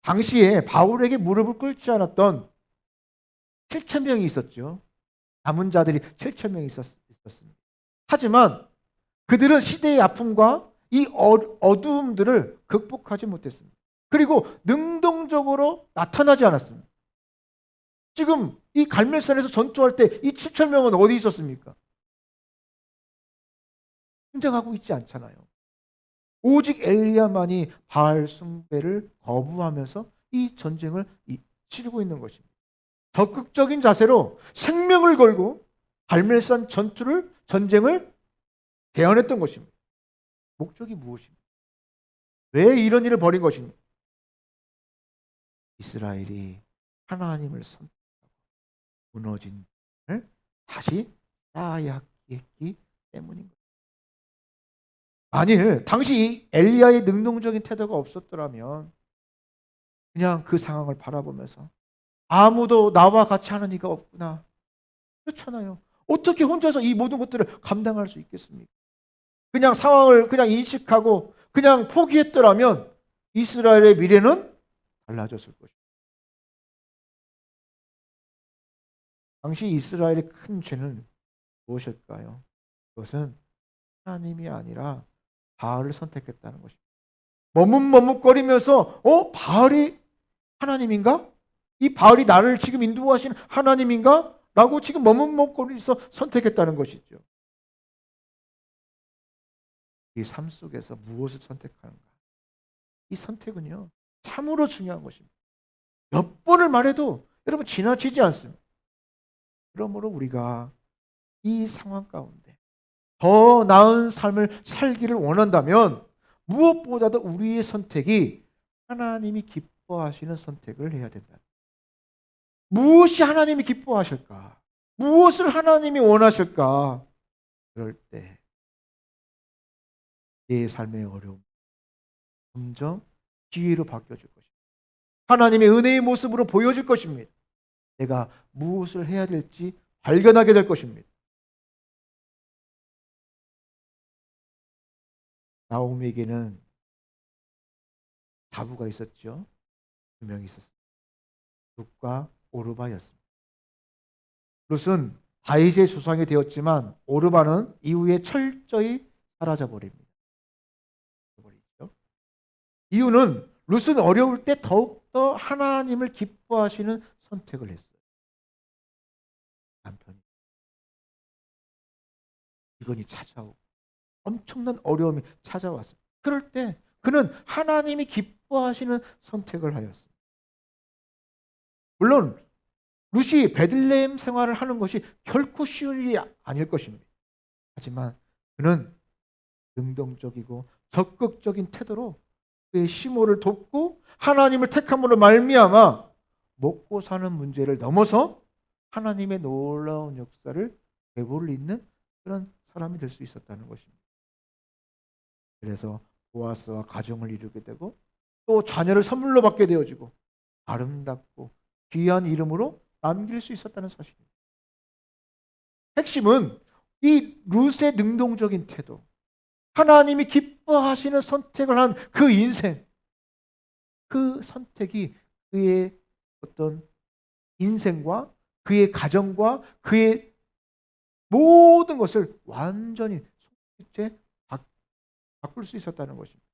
당시에 바울에게 무릎을 꿇지 않았던 7천 명이 있었죠. 남은 자들이 7천 명이 있었습니다. 하지만 그들은 시대의 아픔과 이 어두움들을 극복하지 못했습니다. 그리고 능동적으로 나타나지 않았습니다. 지금 이 갈멜산에서 전투할 때 이 7천 명은 어디 있었습니까? 순장하고 있지 않잖아요. 오직 엘리야만이 바알 숭배를 거부하면서 이 전쟁을 치르고 있는 것입니다. 적극적인 자세로 생명을 걸고 갈멜산 전쟁을 대언했던 것입니다. 목적이 무엇입니까? 왜 이런 일을 벌인 것입니까? 이스라엘이 하나님을 선택하고 무너진 을 다시 쌓아야 했기 때문인 것입니다. 만일 당시 이 엘리야의 능동적인 태도가 없었더라면 그냥 그 상황을 바라보면서 아무도 나와 같이 하는 이가 없구나. 그렇잖아요. 어떻게 혼자서 이 모든 것들을 감당할 수 있겠습니까? 그냥 상황을 그냥 인식하고 그냥 포기했더라면 이스라엘의 미래는 달라졌을 것입니다. 당시 이스라엘의 큰 죄는 무엇일까요? 그것은 하나님이 아니라 바알을 선택했다는 것입니다. 머뭇머뭇거리면서 바알이 하나님인가? 이 바알이 나를 지금 인도하신 하나님인가? 라고 지금 머뭇머뭇거리면서 선택했다는 것이죠. 이 삶 속에서 무엇을 선택하는가? 이 선택은요, 참으로 중요한 것입니다. 몇 번을 말해도 여러분 지나치지 않습니다. 그러므로 우리가 이 상황 가운데 더 나은 삶을 살기를 원한다면 무엇보다도 우리의 선택이 하나님이 기뻐하시는 선택을 해야 된다. 무엇이 하나님이 기뻐하실까? 무엇을 하나님이 원하실까? 그럴 때 내 삶의 어려움 점점 기회로 바뀌어질 것입니다. 하나님의 은혜의 모습으로 보여질 것입니다. 내가 무엇을 해야 될지 발견하게 될 것입니다. 나오미에게는 자부가 있었죠. 2명이 있었습니다. 룻과 오르바였습니다. 룻은 다윗의 수상이 되었지만 오르바는 이후에 철저히 사라져 버립니다. 이유는 룻은 어려울 때 더욱더 하나님을 기뻐하시는 선택을 했어요. 남편이 비건이 찾아오고 엄청난 어려움이 찾아왔습니다. 그럴 때 그는 하나님이 기뻐하시는 선택을 하였습니다. 물론 룻이 베들레헴 생활을 하는 것이 결코 쉬운 일이 아닐 것입니다. 하지만 그는 능동적이고 적극적인 태도로 그의 시모를 돕고 하나님을 택함으로 말미암아 먹고 사는 문제를 넘어서 하나님의 놀라운 역사를 배부를 잇는 그런 사람이 될 수 있었다는 것입니다. 그래서 보아스와 가정을 이루게 되고 또 자녀를 선물로 받게 되어지고 아름답고 귀한 이름으로 남길 수 있었다는 사실입니다. 핵심은 이 룻의 능동적인 태도, 하나님이 기뻐하시는 선택을 한 그 인생, 그 선택이 그의 어떤 인생과 그의 가정과 그의 모든 것을 완전히 손끝에 바꿀 수 있었다는 것입니다.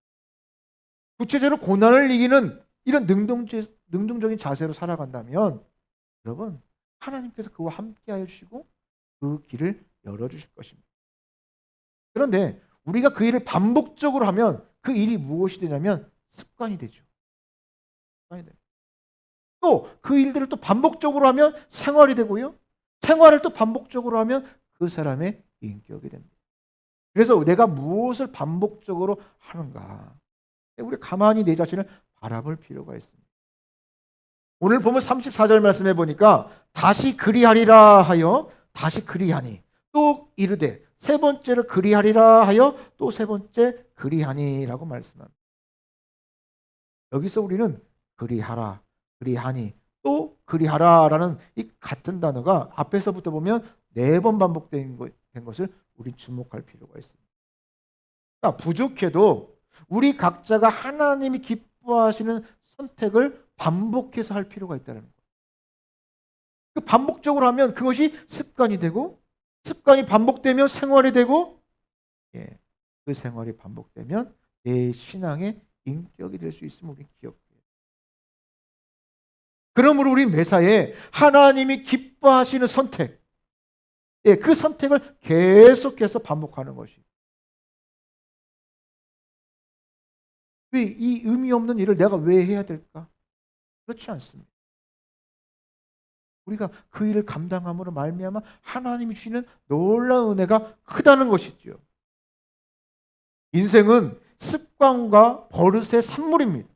구체적으로 고난을 이기는 이런 능동적인 자세로 살아간다면 여러분 하나님께서 그와 함께하여 주시고 그 길을 열어주실 것입니다. 그런데 우리가 그 일을 반복적으로 하면 그 일이 무엇이 되냐면 습관이 되죠. 또 그 일들을 또 반복적으로 하면 생활이 되고요. 생활을 또 반복적으로 하면 그 사람의 인격이 됩니다. 그래서 내가 무엇을 반복적으로 하는가? 우리 가만히 내 자신을 바라볼 필요가 있습니다. 오늘 보면 34절 말씀해 보니까 다시 그리하리라 하여 다시 그리하니 또 이르되 세 번째로 그리하리라 하여 또 세 번째 그리하니라고 말씀합니다. 여기서 우리는 그리하라, 그리하니, 또 그리하라라는 이 같은 단어가 앞에서부터 보면 4번 반복된 것을 우리 주목할 필요가 있습니다. 그러니까 부족해도 우리 각자가 하나님이 기뻐하시는 선택을 반복해서 할 필요가 있다는 거예요. 그 반복적으로 하면 그것이 습관이 되고, 습관이 반복되면 생활이 되고, 예, 그 생활이 반복되면 내 신앙의 인격이 될 수 있음을 우리 기억해요. 그러므로 우리 매사에 하나님이 기뻐하시는 선택, 예, 그 선택을 계속해서 반복하는 것이. 왜 이 의미 없는 일을 내가 왜 해야 될까? 그렇지 않습니다. 우리가 그 일을 감당함으로 말미암아 하나님이 주시는 놀라운 은혜가 크다는 것이지요. 인생은 습관과 버릇의 산물입니다.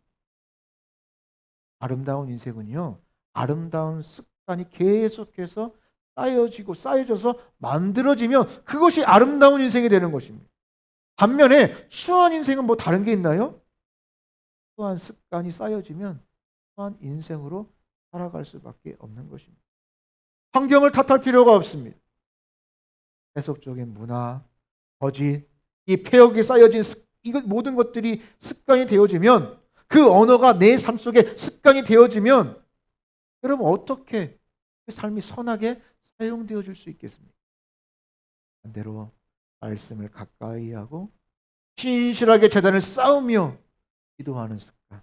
아름다운 인생은요, 아름다운 습관이 계속해서 쌓여지고 쌓여져서 만들어지면 그것이 아름다운 인생이 되는 것입니다. 반면에 추한 인생은 뭐 다른 게 있나요? 추한 습관이 쌓여지면 추한 인생으로 살아갈 수밖에 없는 것입니다. 환경을 탓할 필요가 없습니다. 세속적인 문화, 거짓, 이 폐역에 쌓여진 이것 모든 것들이 습관이 되어지면, 그 언어가 내 삶 속에 습관이 되어지면, 여러분 어떻게 그 삶이 선하게 사용되어질 수 있겠습니까? 반대로 말씀을 가까이 하고 신실하게 제단을 쌓으며 기도하는 습관,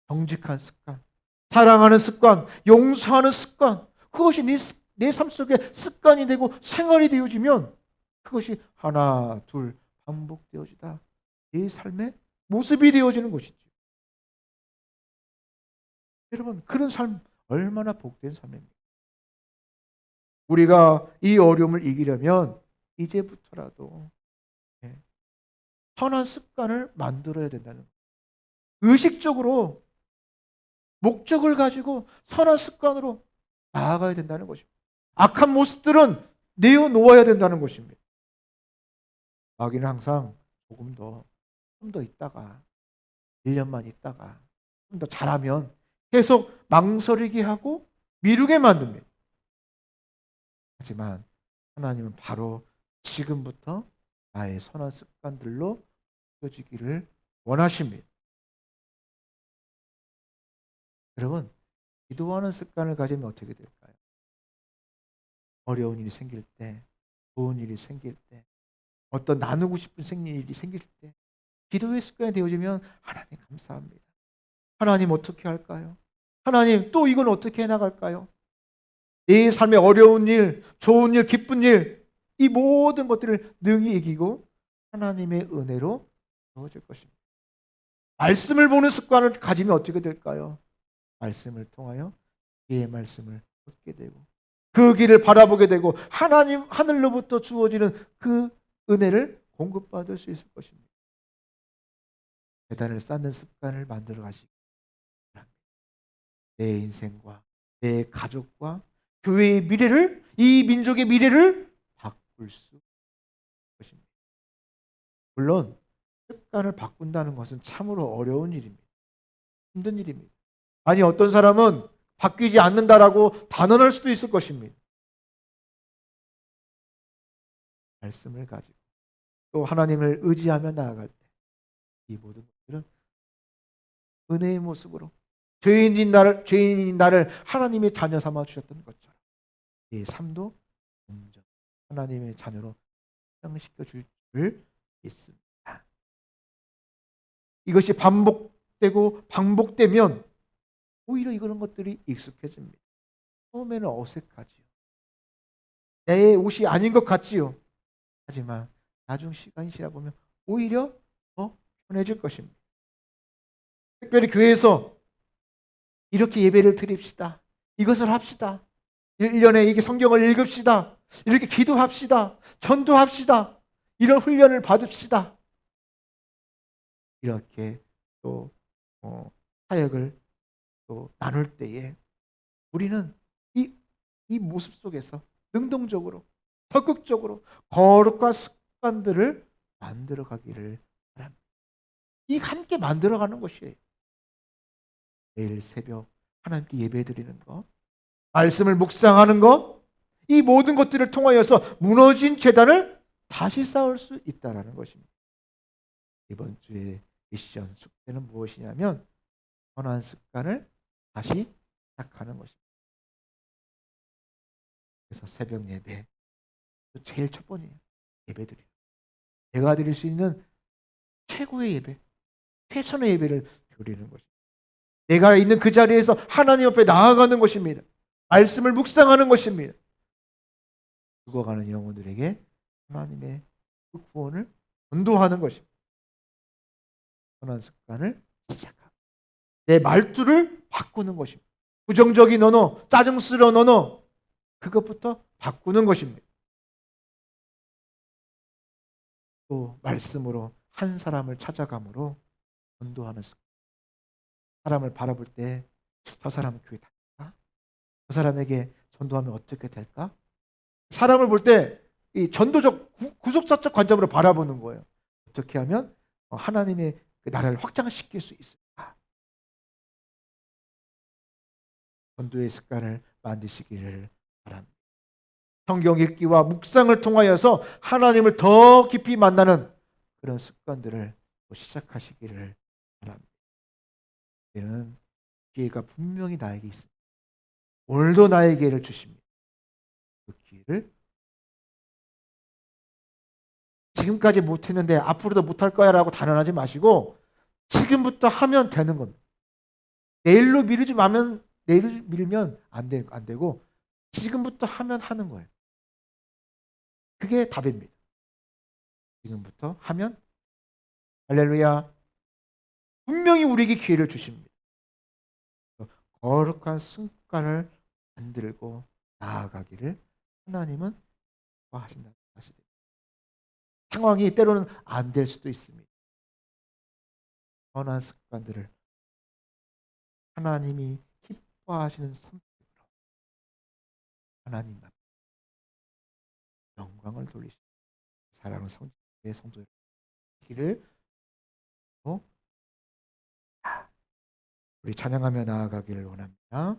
정직한 습관, 사랑하는 습관, 용서하는 습관, 그것이 내 삶 속에 습관이 되고 생활이 되어지면 그것이 하나, 둘 반복되어지다 내 삶의 모습이 되어지는 것이죠. 여러분, 그런 삶 얼마나 복된 삶입니까? 우리가 이 어려움을 이기려면 이제부터라도, 예, 선한 습관을 만들어야 된다는 거예요. 의식적으로 목적을 가지고 선한 습관으로 나아가야 된다는 것입니다. 악한 모습들은 내어놓아야 된다는 것입니다. 마귀는 항상 조금 더, 좀 더 있다가, 1년만 있다가, 좀 더 잘하면 계속 망설이게 하고 미루게 만듭니다. 하지만 하나님은 바로 지금부터 나의 선한 습관들로 펴지기를 원하십니다. 여러분, 기도하는 습관을 가지면 어떻게 될까요? 어려운 일이 생길 때, 좋은 일이 생길 때, 어떤 나누고 싶은 일이 생길 때 기도의 습관이 되어지면 하나님 감사합니다. 하나님 어떻게 할까요? 하나님 또 이건 어떻게 해나갈까요? 내 삶의 어려운 일, 좋은 일, 기쁜 일, 이 모든 것들을 능히 이기고 하나님의 은혜로 채워질 것입니다. 말씀을 보는 습관을 가지면 어떻게 될까요? 말씀을 통하여 그의 말씀을 듣게 되고 그 길을 바라보게 되고 하나님 하늘로부터 주어지는 그 은혜를 공급받을 수 있을 것입니다. 재단을 쌓는 습관을 만들어 가시기 바랍니다. 내 인생과 내 가족과 교회의 미래를, 이 민족의 미래를 바꿀 수 있을 것입니다. 물론 습관을 바꾼다는 것은 참으로 어려운 일입니다. 힘든 일입니다. 아니 어떤 사람은 바뀌지 않는다라고 단언할 수도 있을 것입니다. 말씀을 가지고 또 하나님을 의지하며 나아갈 때 이 모든 것들은 은혜의 모습으로 죄인인 나를 하나님의 자녀 삼아 주셨던 것처럼 내 삶도 온전 하나님의 자녀로 성장시켜 줄 줄 믿습니다. 이것이 반복되고 반복되면 오히려 이런 것들이 익숙해집니다. 처음에는 어색하지요. 내 옷이 아닌 것 같지요. 하지만 나중 시간이 지나 보면 오히려 더 편해질 것입니다. 특별히 교회에서 이렇게 예배를 드립시다. 이것을 합시다. 1년에 이게 성경을 읽읍시다. 이렇게 기도합시다. 전도합시다. 이런 훈련을 받읍시다. 이렇게 또 사역을 또 나눌 때에 우리는 이 모습 속에서 능동적으로 적극적으로 거룩한 습관들을 만들어 가기를 바랍니다. 이 함께 만들어가는 것이에요. 매일 새벽 하나님께 예배드리는 것, 말씀을 묵상하는 것, 이 모든 것들을 통하여서 무너진 재단을 다시 쌓을 수 있다는 것입니다. 이번 주의 미션 숙제는 무엇이냐면 선한 습관을 다시 시작하는 것입니다. 그래서 새벽 예배, 제일 첫 번이에요. 예배드리고 내가 드릴 수 있는 최고의 예배, 최선의 예배를 드리는 것입니다. 내가 있는 그 자리에서 하나님 옆에 나아가는 것입니다. 말씀을 묵상하는 것입니다. 죽어가는 영혼들에게 하나님의 그 구원을 전도하는 것입니다. 선한 습관을 시작하고 내 말투를 바꾸는 것입니다. 부정적인 언어, 짜증스러운 언어, 그것부터 바꾸는 것입니다. 또 말씀으로 한 사람을 찾아감으로 전도하는 습관. 사람을 바라볼 때 저 사람은 교회 다닐까? 저 사람에게 전도하면 어떻게 될까? 사람을 볼 때 이 전도적 구속사적 관점으로 바라보는 거예요. 어떻게 하면 하나님의 그 나라를 확장시킬 수 있을까? 전도의 습관을 만드시기를 바랍니다. 성경 읽기와 묵상을 통하여서 하나님을 더 깊이 만나는 그런 습관들을 시작하시기를 바랍니다. 이는 기회가 분명히 나에게 있습니다. 오늘도 나에게 기회를 주십니다. 그 기회를 지금까지 못했는데 앞으로도 못할 거야 라고 단언하지 마시고 지금부터 하면 되는 겁니다. 내일로 내일 밀면 안 되고 지금부터 하면 하는 거예요. 그게 답입니다. 지금부터 하면 할렐루야. 분명히 우리에게 기회를 주십니다. 거룩한 습관을 만들고 나아가기를 하나님은 기뻐하신다는 사실입니다. 상황이 때로는 안 될 수도 있습니다. 선한 습관들을 하나님이 기뻐하시는 선택으로 하나님 앞에 영광을 돌리시고 사랑하는 성도의 성도를 우리 찬양하며 나아가기를 원합니다.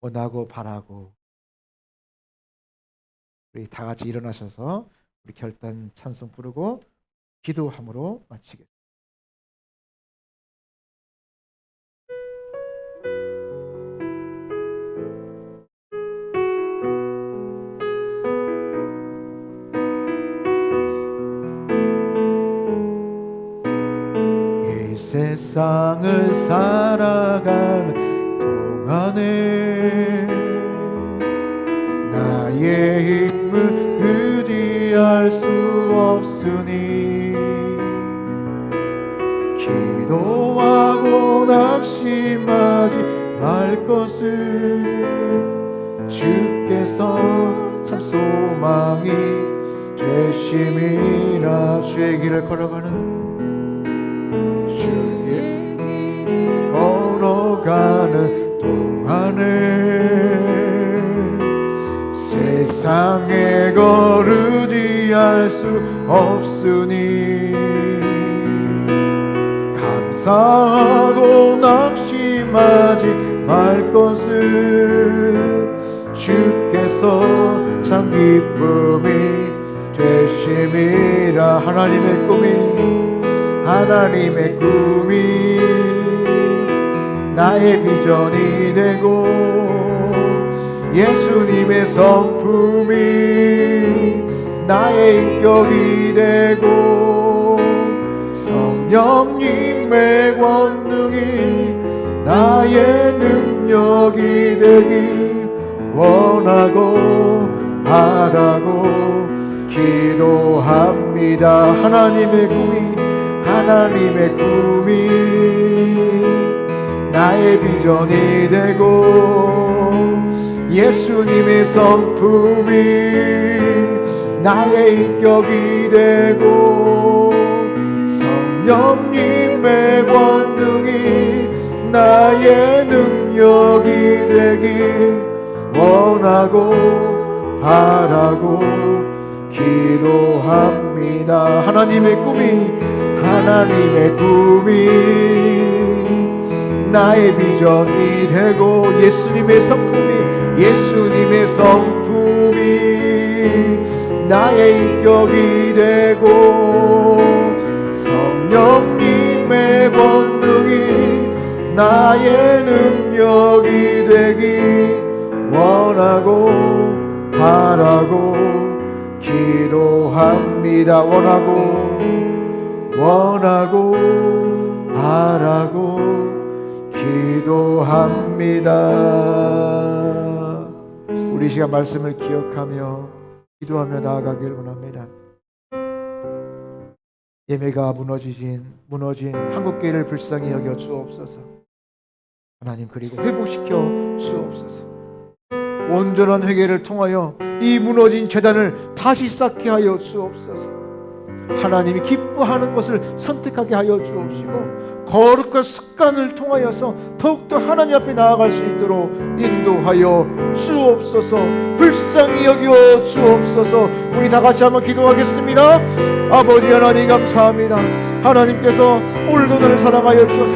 원하고 바라고 우리 다 같이 일어나셔서 우리 결단 찬송 부르고 기도함으로 마치겠습니다. 이 세상을 살아가는 동안에 나의 힘을 의지할 수 없으니 기도하고 낙심하지 말 것을 주께서 참 소망이 되심이라. 주의 길을 걸어가는 주의 길을 걸어가는 동안에 세상에 거르지할 수 없으니 감사하고 낙심하지 말 것을 주께서 참 기쁨이 되심이라. 하나님의 꿈이 나의 비전이 되고 예수님의 성품이 나의 인격이 되고 성령님의 권능이 나의 능력이 되길 원하고 바라고 기도합니다. 하나님의 꿈이 나의 비전이 되고 예수님의 성품이 나의 인격이 되고 성령님의 권능이 나의 능력이 되길 원하고 바라고 기도합니다. 하나님의 꿈이 나의 비전이 되고 예수님의 성품이 나의 인격이 되고 성령님의 권능이 나의 능력이 되기 원하고 바라고 기도합니다. 원하고 바라고 기도합니다. 우리 시간 말씀을 기억하며 기도하며 나아가길 원합니다. 예배가 무너진 한국교회를 불쌍히 여겨 주옵소서. 하나님, 그리고 회복시켜 주옵소서. 온전한 회개를 통하여 이 무너진 재단을 다시 쌓게 하여 주옵소서. 하나님이 기뻐하는 것을 선택하게 하여 주옵시고 거룩한 습관을 통하여서 더욱더 하나님 앞에 나아갈 수 있도록 인도하여 주옵소서. 불쌍히 여겨 주옵소서. 우리 다 같이 한번 기도하겠습니다. 아버지 하나님, 감사합니다. 하나님께서 오늘도 나를 사랑하여 주셔서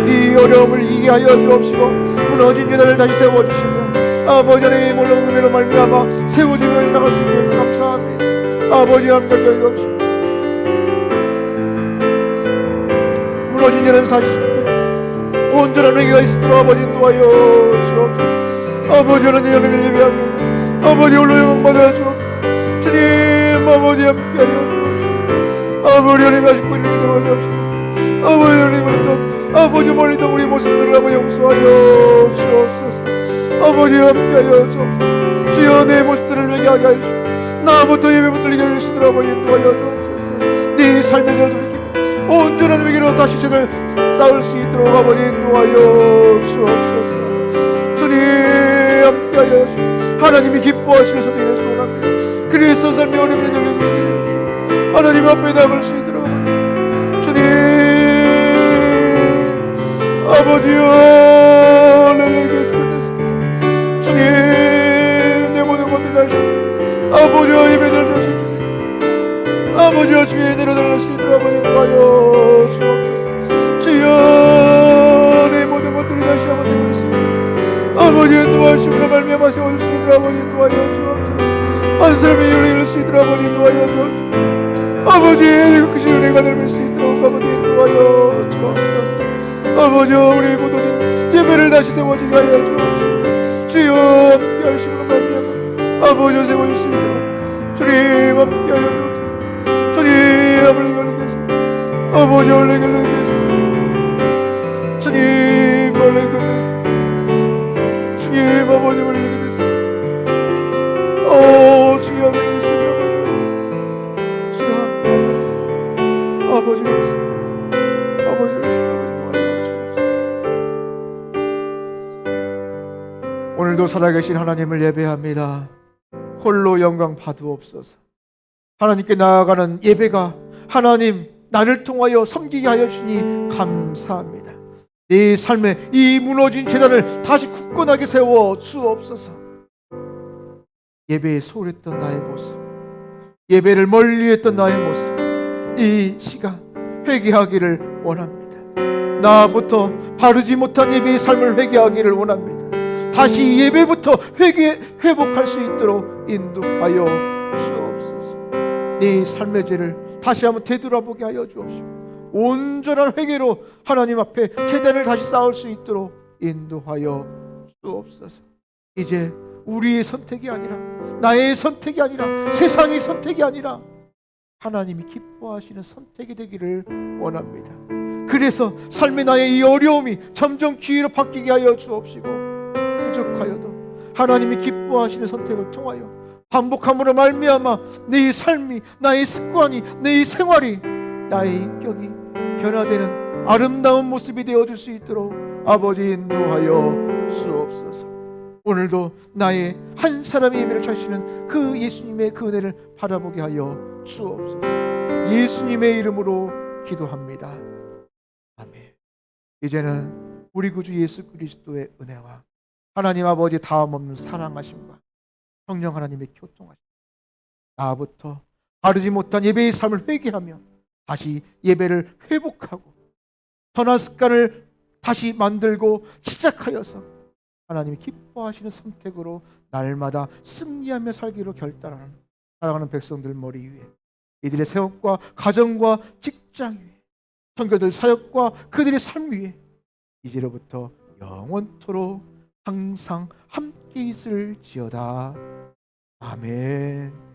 이 어려움을 이기게 하여 주옵시고 무너진 재단을 다시 세워주시며 아버지 하나님의 놀라운 은혜로 말미암아 세워지며 나갈 수 있는 감사합니다. 아버지 하나님, 저희 없이 무너진 자는 사실 온전한 회개가 있도록 아버지 인도하여 주옵소서. 아버지 하나님, 하나님을 예배합니다. 아버지 홀로 영광 받아 주옵소서. 주님, 아버지 함께하여 주옵소서. 아버지 하나님, 아직도 이렇게 도와주옵소서. 아버지 하나님, 아버지 멀리도 우리 모습들을 아버지 용서하여 주옵소서. 아버지 함께하여 주옵소서. 주여, 내 모습들을 회개하게 하시고 나부터 예배부터 드리게 하시도록 아버지 인도하여 주옵소서. 네 삶의 절 돌이키며 온전한 회개로 다시 제대로 쌓을 수 있도록 아버지 인도하여 주옵소서. 주님 함께하여 주시고 하나님이 기뻐하시는 선택이 되시기 원합니다. 그리스도 삶의 어려움을 돌리며 하나님 앞에 나갈 수 있도록 주님 아버지여 주님, 내 모든 것들 다시 아버지여 예배를 다시 아버지여 주의 내려달라 시도록 아버지 인도하여 주옵소서. 주여, 내 모든 것들을 다시 한번 내볼 수 있도록 아버지 인도하시므로 말미암아 세워줄 수 있도록 아버지 인도하여 주옵소서. 한 사람의 열을 이룰 수 있도록 아버지 인도하여 주옵소서. 아버지의 그 은혜가 넓을 수 있도록 아버지 인도하여 주옵소서. 아버지여, 우리 모든 예배를 다시 세워지게 하여 주옵소서. 주여, 함께하시므로 말미암아 아버지여 세워줄 수 있도록 주님 함께하여 주옵소서. 주님 아버지 걸리겠습니다. 아버지 원래 걸리겠습니다. 주님 원래 걸리겠습니다. 주님 아버지 원래 걸리겠습니다. 오 주여 걸리겠습니다. 주여 아버지 걸리겠습니다. 아버지 걸리겠습니다. 오늘도 살아계신 하나님을 예배합니다. 홀로 영광 받으옵소서. 하나님께 나아가는 예배가 하나님 나를 통하여 섬기게 하여 주시니 감사합니다. 내 삶에 이 무너진 재단을 다시 굳건하게 세워 주옵소서. 예배에 소홀했던 나의 모습, 예배를 멀리했던 나의 모습, 이 시간 회개하기를 원합니다. 나부터 바르지 못한 예배의 삶을 회개하기를 원합니다. 다시 예배부터 회복할 수 있도록 인도하여 주옵소서. 네 삶의 죄를 다시 한번 되돌아보게 하여 주옵시고 온전한 회개로 하나님 앞에 제단을 다시 쌓을 수 있도록 인도하여 주옵소서. 이제 우리의 선택이 아니라 나의 선택이 아니라 세상의 선택이 아니라 하나님이 기뻐하시는 선택이 되기를 원합니다. 그래서 삶의 나의 이 어려움이 점점 기회로 바뀌게 하여 주옵시고 부족하여도 하나님이 기뻐하시는 선택을 통하여 반복함으로 말미암아 내 삶이, 나의 습관이, 내 생활이, 나의 인격이 변화되는 아름다운 모습이 되어줄 수 있도록 아버지 인도하여 주옵소서. 오늘도 나의 한 사람의 예배를 자시는 그 예수님의 그 은혜를 바라보게 하여 주옵소서. 예수님의 이름으로 기도합니다. 아멘. 이제는 우리 구주 예수 그리스도의 은혜와 하나님 아버지 다음 없는 사랑하심과 성령 하나님의 교통하심, 나부터 바르지 못한 예배의 삶을 회개하며 다시 예배를 회복하고 선한 습관을 다시 만들고 시작하여서 하나님이 기뻐하시는 선택으로 날마다 승리하며 살기로 결단하는 사랑하는 백성들 머리 위에, 이들의 생업과 가정과 직장 위에, 선교들 사역과 그들의 삶 위에 이제로부터 영원토록 항상 함께 있을지어다. 아멘.